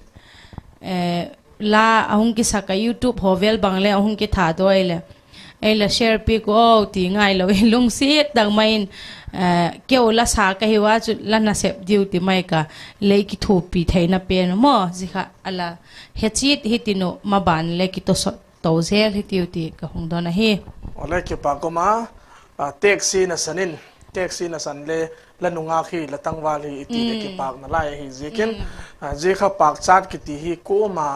la ahung ki saka YouTube hovel bangle ahung ki tha do ele share pi ko ti ngai lo lung sit dang main keo la sa ka hiwa chu la na sep diu ti mai ka le ki thu pi theina pen mo ji kha ala hechit hitino maban le ki to to zel hitiu ti ka hung do na hi ole ki pa ko ma taxi na sanin taxi na san le lanunga khi latang wali iti ki pak na lai hi jikin je kha pak chat ki ti hi ko ma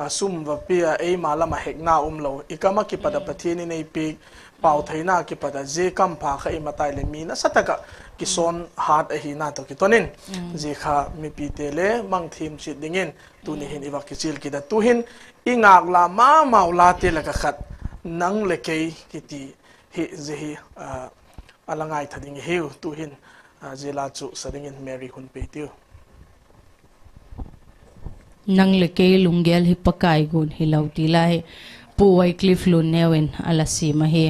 sum và pia ấy mà làm hek na lo ikama ki pada pathin nei pi pau thaina ki pada je kam pha kha ima tai le mi na sataka ki son hat a hi na to ki tonin je kha mi pi te le mang thim chi dingin tu ni hin iwa ki chil ki da tu hin ingak la ma maula te la ka khat nang le ke ki ti hi je hi alangai thading hiu tu hin je la chu sadingin Mary hun pe tiu nang le ke lunggel hi pakai gun hi lauti lai puai cliff lun newen ala si ma hi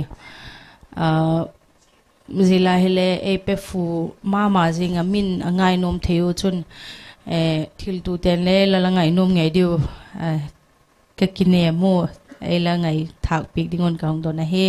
zila hele e pe fu mama zinga min angai nom theu chun thil tu ten le la ngai nom ngai diu ka kine mo e la ngai thak pik dingon kaung do na he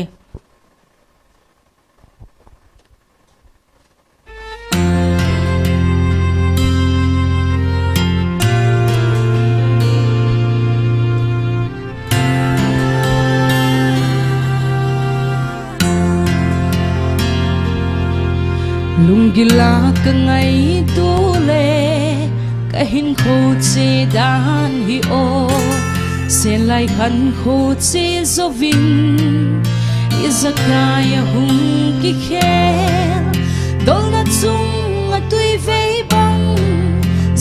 Lunggila ka ngay tule kahin khô che dan hi o se lai khan khô che zovin izakaya hung ki khel dol na chung a tui vei bang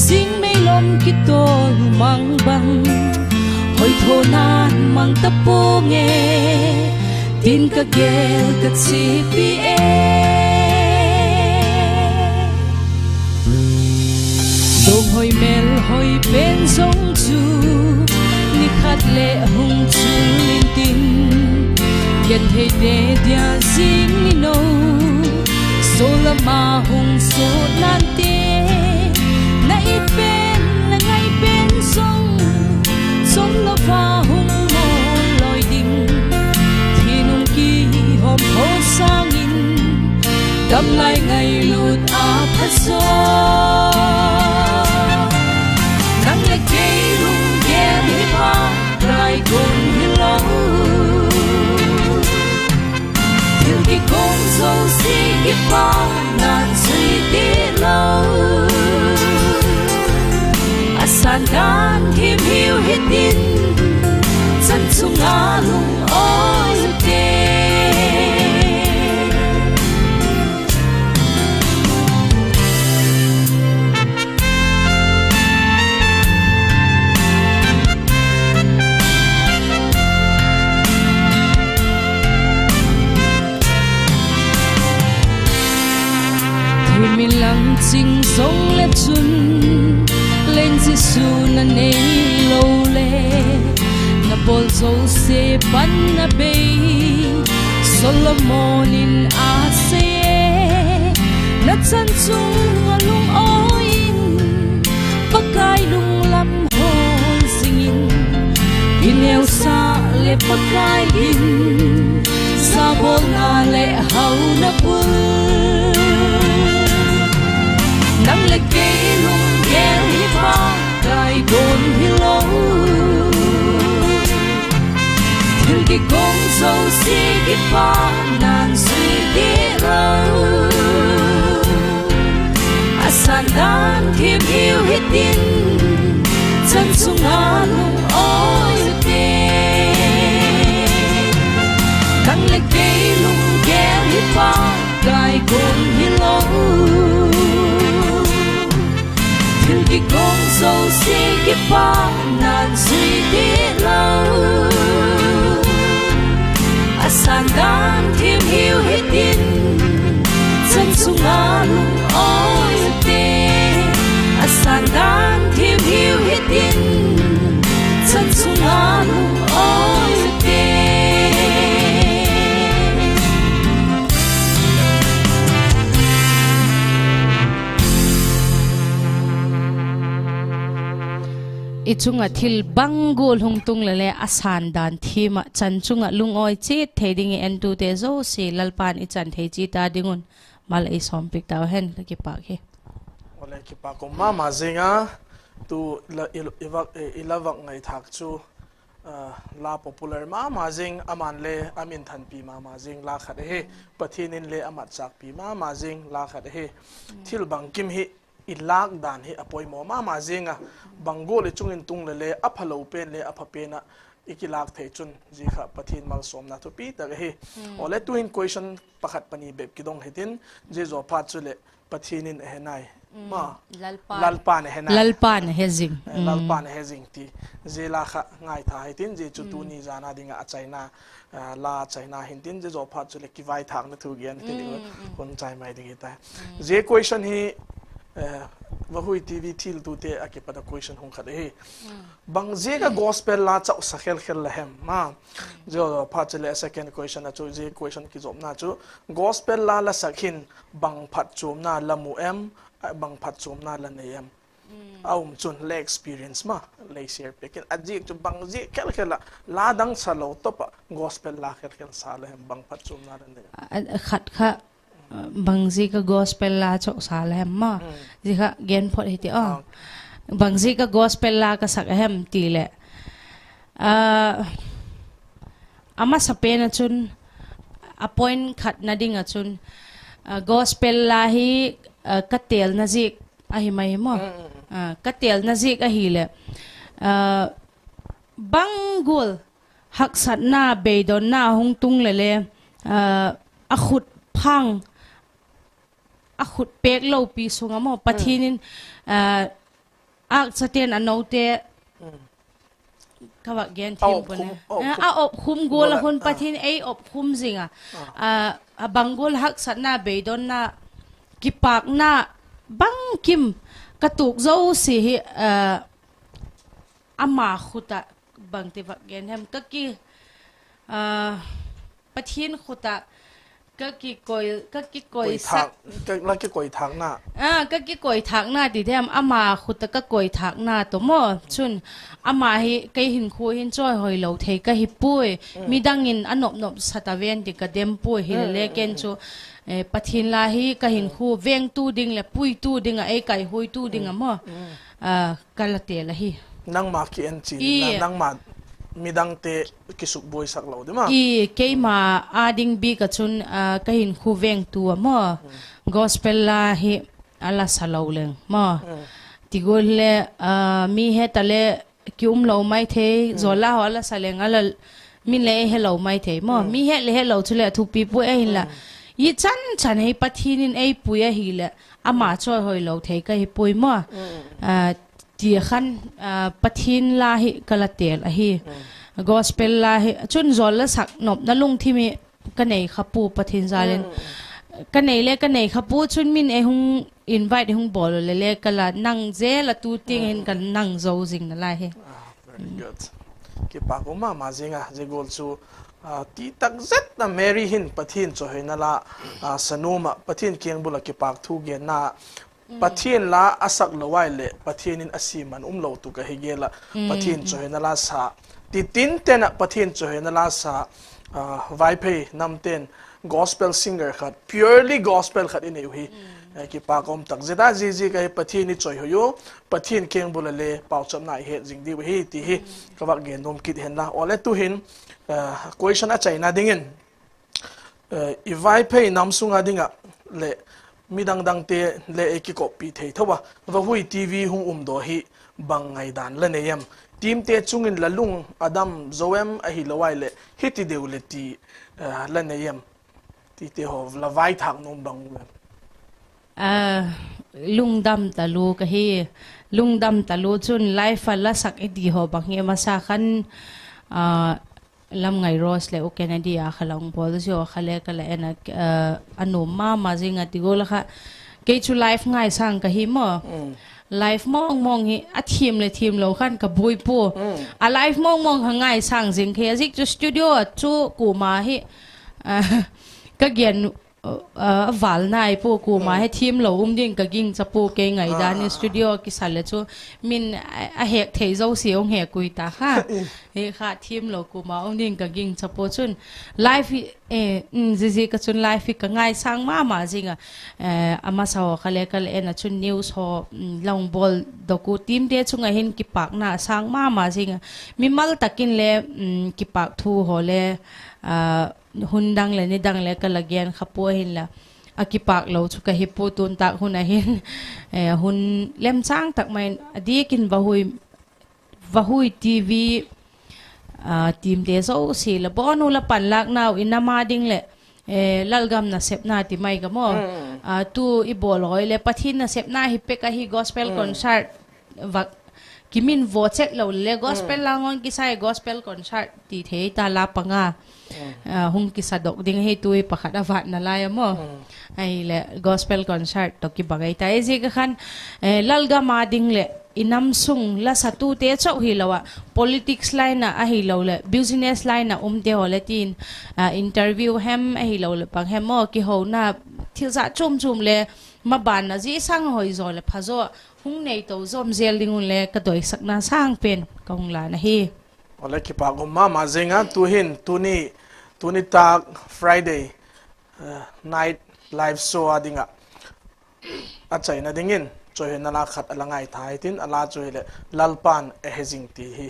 zing mei lom ki tol mang bang hoi tho nan mang ta po nge tin ka gel ka chi pi dong hoi mel hoi ben zong chu ni khat le hung chu lin tin yen he de dia zing ni no so la ma hung so nan te na i ben la ngai ben zong som la va hung mo loi ding thinung ki hom ho sang in dam lai ngai lut a pha so nang le ke lung ge hi pa rai gun hi lo til ki kong so si ki pa nan sui ti lo asan dan kim hiu hi tin chan chung a lung oi te mi lang ching song le chun len Gisu na nei lo le na bol zo se pan na be Solomon in a se na chan chung alung oin pakai lung lam hon singin inel sa le pakai in sa bol na le hau na pul nang le ke lung ge hi pa kai gon hi lo til ki kong so si ki pa nan sui ti lo asan dan kim hiu hi tin chan chung a lung oi te nang le ke lung ge hi pa kai gon hi lo til ki kong so si ki pa nan sui ti lo asan dan kim hiu hi tin chan chung a lung oi te asan dan kim hiu hi tin chan chung a lung oi te ichunga thil bangul hungtung lele asan dan thima chanchunga lungoi chi theding en tu te zo si lalpan I chan thei chi ta dingun mal ei som pik taw hen ki pa ki ole ki pa ko ma zinga tu ilavak ngai thak chu la popular ma zing aman le amin than pi ma zing la khat he pathinin le amat chak pi ma zing la khat he thil bang kim hi ilak dan hi apoi mo ma zenga bango le chungin tung le aphalo pen le aphapena ikilak thei chun ji kha pathin mal somna to pi ta he ole tuin question pakhat pani beb kidong hetin je zo pha chule pathinin henai ma lalpan henai lalpan hezing lalpan hezing ti zela kha ngai tha hetin je chu tu ni jana dinga achaina la chaina hintin je zo pha chule ki vai thak na thu gian tin kon chai mai dingi ta je question hi VaHui TV thil tu te akipada question hong khade he bang je ka gospel la chau sakhel khel la hem ma jo pha chale second question na chu je question ki job na chu gospel la sakhin bang phat chum na lamu em bang phat chum na la ne em chun le experience ma le share pekin aji chu bang je khel khel la dang salo to pa gospel la khel khel sa la hem bang phat chum na la ne khat kha bangzi ka gospel la chok sal hem ma ji kha gen phot hiti bangzi ka gospel la ka sak hem ti le ama sapen chun appoint khat na ding chun gospel la hi ka tel na ji a hi mai mo ka tel na ji a hi le bangul hak sat na be don na hung tung le a khut phang a khut pek lo pi sunga mo pathinin ak saten anote kawa gen thim bone a op khum gol hon pathin ei op khum zinga a bangol hak satna beidon na kipak na bang kim katuk zo si hi ama khuta bang te wak gen hem ka ki pathin khuta ka ki koi sak la ki koi thak na ka ki koi thak na ti them ama khuta ka koi thak na to mo chun ama hi kai hin khu hin choi hoi lo thei ka hi pui midangin anop nop sataven ti ka dem pui hi le ken chu pathin la hi ka hin khu veng tu ding le pui tu ding a kai hoi tu ding a mo kalate la hi nang ma ki en chi nang ma midang te kisuk boy sak lo de ma ke ma ading bi ka chun ka hin khu veng tu mo gospel la hi ala salo leng mo tigol le mi he tale kyum lo mai the zola wala saleng ala min le he lo mai the mo mi he le he lo chule thu pi pu e hin la yi chan he pathinin ei pu e hi le ama choi hoi lo the ka hi pui mo ti khan pathin la hi kalatel a hi gospel la hi chun zol la sak nop na lung thimi ka nei khapu pathin zalen ka nei khapu chun min e hung invite hung bol le kala nang je la tu ting hin kan nang zo jing na la he very good ki pa ko ma zinga je gol chu ti tak zet na mary hin pathin cho he na la sanuma pathin kiang bula ki pak thu ge na pathin la asak lawai le pathinin asiman lo tu ka higela pathin cho he na la sa ti tin tena pathin cho he na la sa Vaiphei namten gospel singer khat purely gospel khat in hi ki pa kom tak zeta ji ka pathin ni choi hoyo pathin keng bulale pau cham na he jing di hi ti hi kawak gen nom kit hen la ole tu hin question a chaina dingin I Vaiphei namsunga dinga le midang dang te le ki copy thei thowa VaHui TV hung do hi bangai dan la neyam team te chungin lalung adam zoem a hi lawai le hiti deule ti la neyam ti te ho la vai thak nom bang lungdam talu ka hi lungdam talu chun life la sak edi ho bang he masa khan lam ngai ros le o kennedy a khalang bol jo khale kala ena anu ma jinga ti gol kha ke chu life ngai sang ka hi mo life mong hi a thim lo khan ka boi po a life mong ngai sang jing khe zik chu studio chu ku ma hi ka gen val nai po ku ma he thim lo ding ka ging chapu ke ngai da ni studio ki sale chu min a hek thei zo si ong he kui ta kha he kha thim lo ku ma ding ka ging chapu chun life ji ka chun life ka ngai sang ma jinga ama saw khale kal ena chun news ho long bol doku team de chunga hin ki pak na sang ma jinga mi mal takin le ki pak thu ho le hundang le ni dang le ka lagyan khapo hin la akipak lo chu ka hipu tun tak hun a hin hun lem chang tak mai adikin VaHui TV team de so si la bonu la pan lak naw inama ding le lalgam na sep na ti mai ka mo tu ibol oi le pathin na sep na hi pe ka hi gospel concert kimin vo check lo le gospel langon ki sai gospel concert ti the ta la panga hung ki sadok ding he tu pakhat avat na la mo ai le gospel concert to ki bagay ta e ji ka khan lalgam ma ding le inam sung la satu te chau hi lawa politics line na a hi lo le business line na te hole tin interview hem a hi lo le pang hem mo ki ho na thil za chum le ma ban na ji sang hoi zo le phazo hung nei to zom zel ding le ka doi sakna sang pen kong la na hi ole ki pa go ma zenga tu ni tak Friday night live show adinga a chaina dingin choi na la khat alangai thai tin ala choi le lalpan e hezing ti hi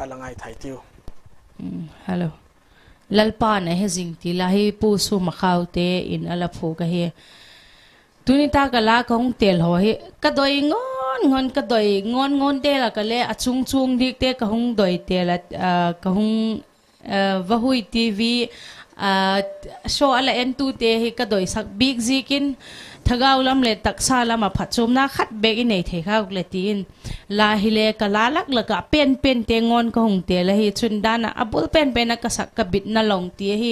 alangai thai tiu hello lalpan e hezing ti la hi pu su makhau te in ala phu ka hi tunita ka la kong tel ho hi ka doi ngon ka doi ngon te la ka le achung dik te ka hung doi te la ka hung VaHui TV show ala en2 te hi ka doi sak big zikin thagaw lam le taksa lama phachum na khat bek in nei the kha le tin la hi le ka la lak la ka pen te ngon ka hung te la hi chun dana abul pen na ka sak ka bit na long ti hi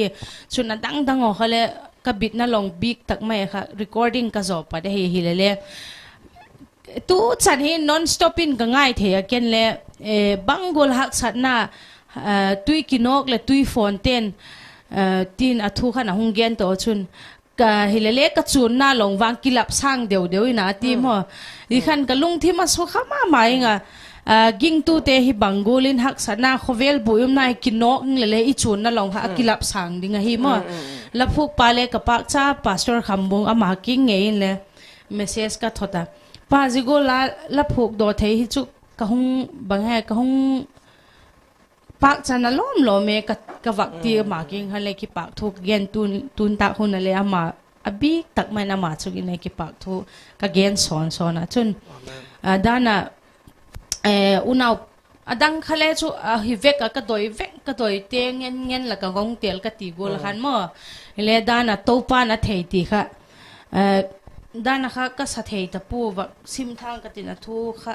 chun dang o khale ka bit na long big tak mai kha recording ka zo pa de hi le tu chan hi non stop in ka ngai the ken le bangol hak sat na tui kinok le tui fonten tin athu khana hung gen to chun ka hilele ka chun na long wang kilap sang deu ina ti mo di khan ka lung thi ma so khama mai nga ging tu te hi bangolin hak sana khovel buim na kinok le I chun na long ha kilap sang dinga hi mo la phuk pale ka pak cha pastor khambung ama king ngein le message ka thota pa jigo la phuk do thei hi chu ka hung bang he ka hung pak chana lom me ka wakti ma king hale ki pak thuk gen tun ta hun le ama abi tak mai na ma chu gi ne ki pak thu ka gen son na chun dana unaw adang khale chu hi vek ka doi te ngen la ka gong tel ka ti gol khan mo le dana topa na thei ti kha dana kha ka sa thei ta pu wa sim thang ka tin a thu kha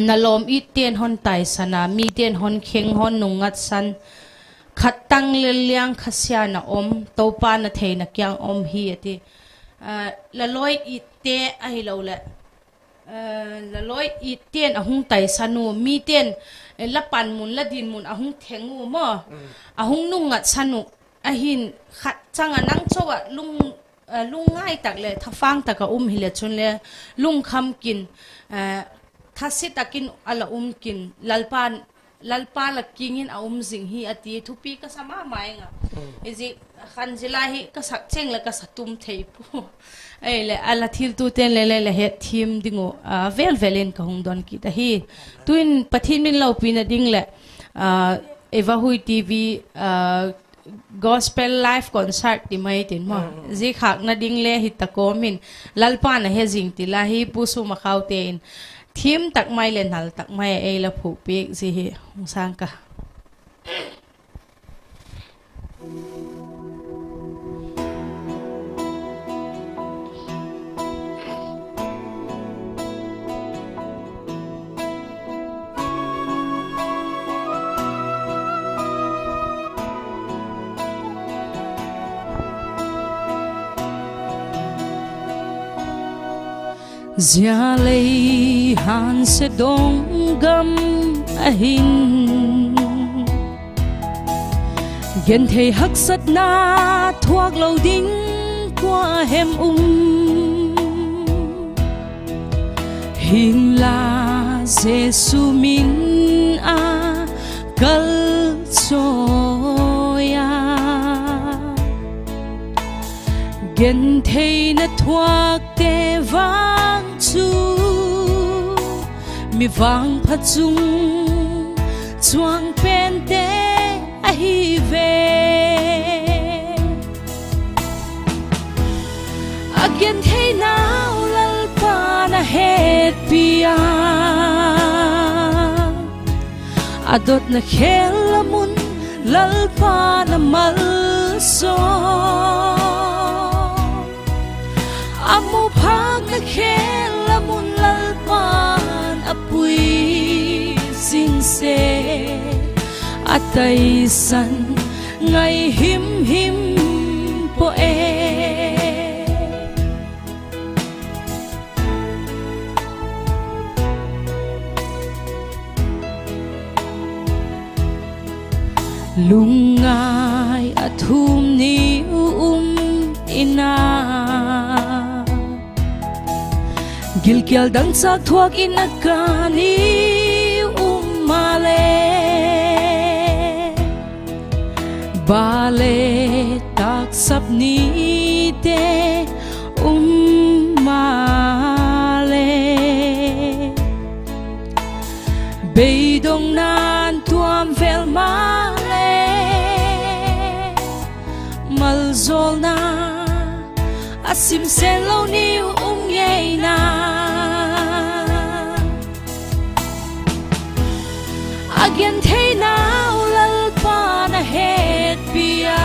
nalom I ten hon tai sana mi ten hon kheng hon nungat san khatang le liang khasya na topa na thei na kyang hi ati la loi I te a hi lo le la loi I ten ahung tai sanu mi ten la pan mun la din mun ahung thengu mo ahung nungat sanu ahin khat changa nang chowa lung ngai tak le thafang taka hi le chun le lung kham kin thasi takin ala kin lalpa la kingin jing hi ati thupi ka sama mai nga eji khanjila hi ka sak cheng la ka satum thei pu ai le ala thil tu ten le he thim dingo velin ka hung don ki ta hi tuin pathin min lo pina ding le VaHui TV gospel live concert ti mai tin mo ji khak na ding le hi ta ko min lalpa na he jing ti la hi pu su ma khau te in thim tak mai le nal tak mai e la phu pi ji hi sang ka Zia lei han se dong gam ahin gen thei hak sat na thuak lo ding qua hem hin la Jesu min a kal choya gen thei na thuak te vang chu mi vang pha chung chuang pen te a hi ve again hey now lalpa na het pia adot na khelamun lalpa na malso amu phak na khelamun lalpan apui singse atay san ngay him him po lungay at humni ina gilgyal dang sak thuak inagani umale bale taksap ni te umale beidong nan tuam vel male malzol na asim selo ni umyei na again thay now lalpa na het pia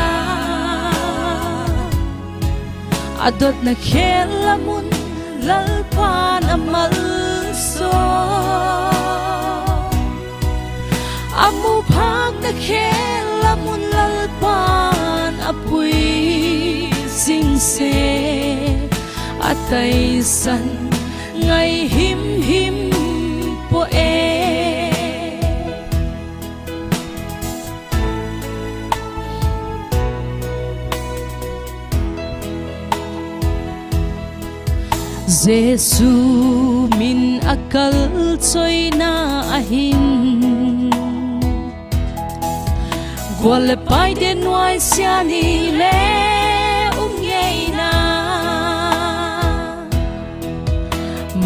adot na khelamun lalpa na malso amu phak na khelamun lalpan apui singse atay san ngay him him po Jesu min akal choy na ahin gwal pai de noi sia ni le yei na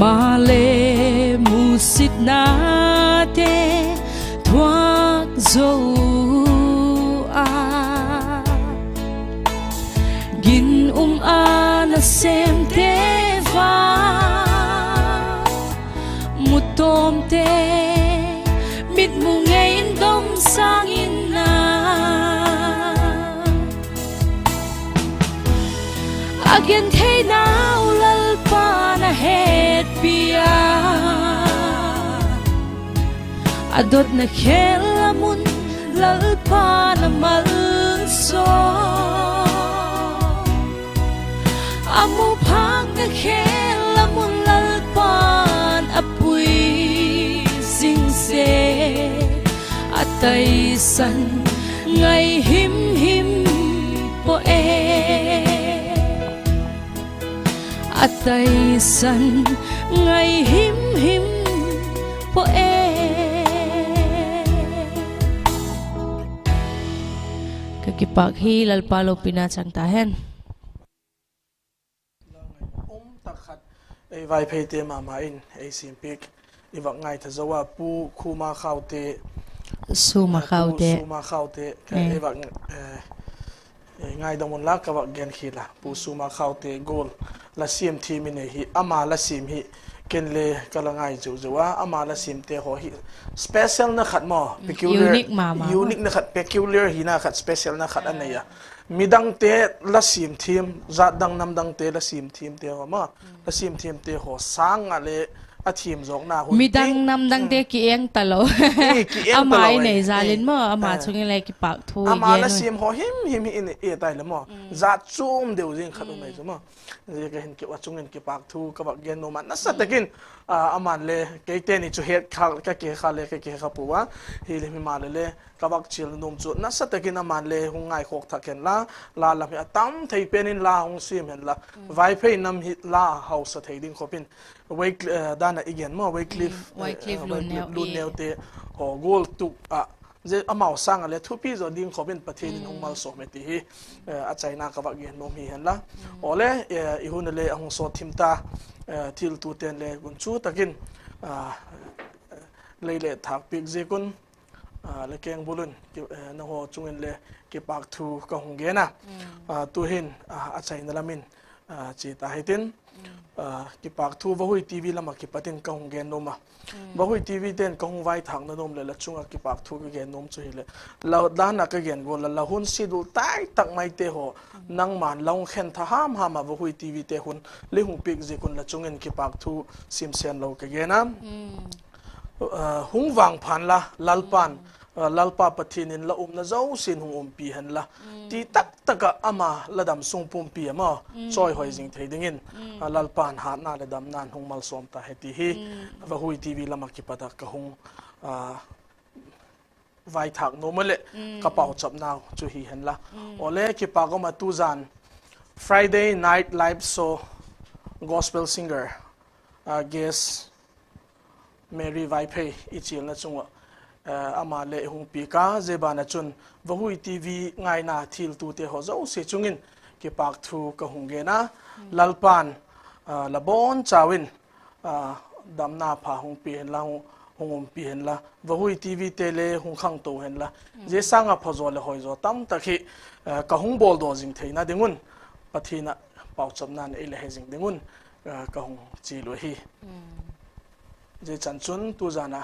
male musit na te thuak zo a gin ana sem te va mutom te mit mu ngayon dom sangin na again thay now lalpa na het pia adot na khelamun lalpa na malso amu phak na khelamun lalpan apui singse atay san ngay him him po atay san ngay him him po kakipaghi lalpalo pinachang tahen takhat ei Vaiphei te mama in ei simpik iwak ngai thazawa pu khuma khaute suma khaute kai iwak ngai damon la ka wak gen khila pu suma khaute gol la sim thi mine hi ama la sim hi kenle kalangai juwa ama la sim te ho hi special na khat mo peculiar unique na khat peculiar hi na khat special na khat anaya midang te la sim thim za dang nam dang te la sim thim te ho ma la sim thim te ho sang ale a thim jok na hu midang nam dang te ki eng talo amai nei zalin mo ama chungin le ki pak thu ama la sim ho him in e tai le mo za chum deu jing khat mai zo mo je ka hin ki wa chungin ki pak thu ka ba gen no man na sa takin aman le ke te ni chu het khal ka ke khale ke ke khapuwa hi le mi ma le kabak chil num chu na sa takin aman le hungai khok thaken la mi atam thei penin la hung sim hen la Vaiphei nam hi la house thei ding khopin wake dana again mo wake cliff lu neu te ho gol tu a je amao sang ale thu pi zo ding khopin pathin hung mal so me ti hi a chaina kabak gen nom hi hen la ole i hun le hung so thimta til tu ten le gun chu takin leile thak pik je kun le keng bulun na ho chungin le ki pak thu ka hung ge na tu hin a chai na lamin chỉ ta hay tin ki pak thu VaHui TV lama ki patin ka hung gen noma VaHui TV ten ka hung vai thang na nom le la chunga ki pak thu ka gen nom chu hi le la dana ka gen go la hun sidul tai tak mai te ho nang man long khen tha ham ha ma VaHui TV te hun le hung pik je kun la chungen ki pak thu sim sen lo ka gena hung wang phan la lalpan lalpa pathin la na zo sin hung pi han la ti tak taka ama ladam sung pum pi ama choi hoi jing thei dingin lalpan ha na ladam nan hung mal som ta heti hi VaHui TV lama ki pada ka hung vai thak no male ka pau chap naw chu hi han la ole ki pa go ma tu zan Friday night live show gospel singer guest Mary Vaiphei ichil na chunga ama le hung pi ka zebana chun VaHui TV ngai na thil tu te ho zo se chungin ki pak thu ka hung ge na lalpan labon chawin damna pha hung pi hen la hung pi hen la VaHui TV te le hung khang to hen la je sanga phozo le hoi zo tam takhi ka hung bol do jing theina dingun pathina pau chamnan ele he jing dingun ka hung chi lo hi je chanchun tu jana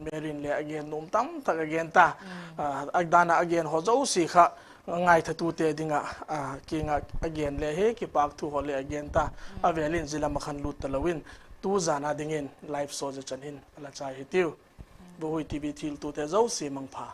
merin le again nom tam tak again ta agdana again ho zo si kha ngai thatu te dinga kinga again le he ki pak thu ho le again ta avelin zila makhan lut talawin tu jana dingin live show je chanin ala chai hitiu VaHui TV thil tu te zo si mangpha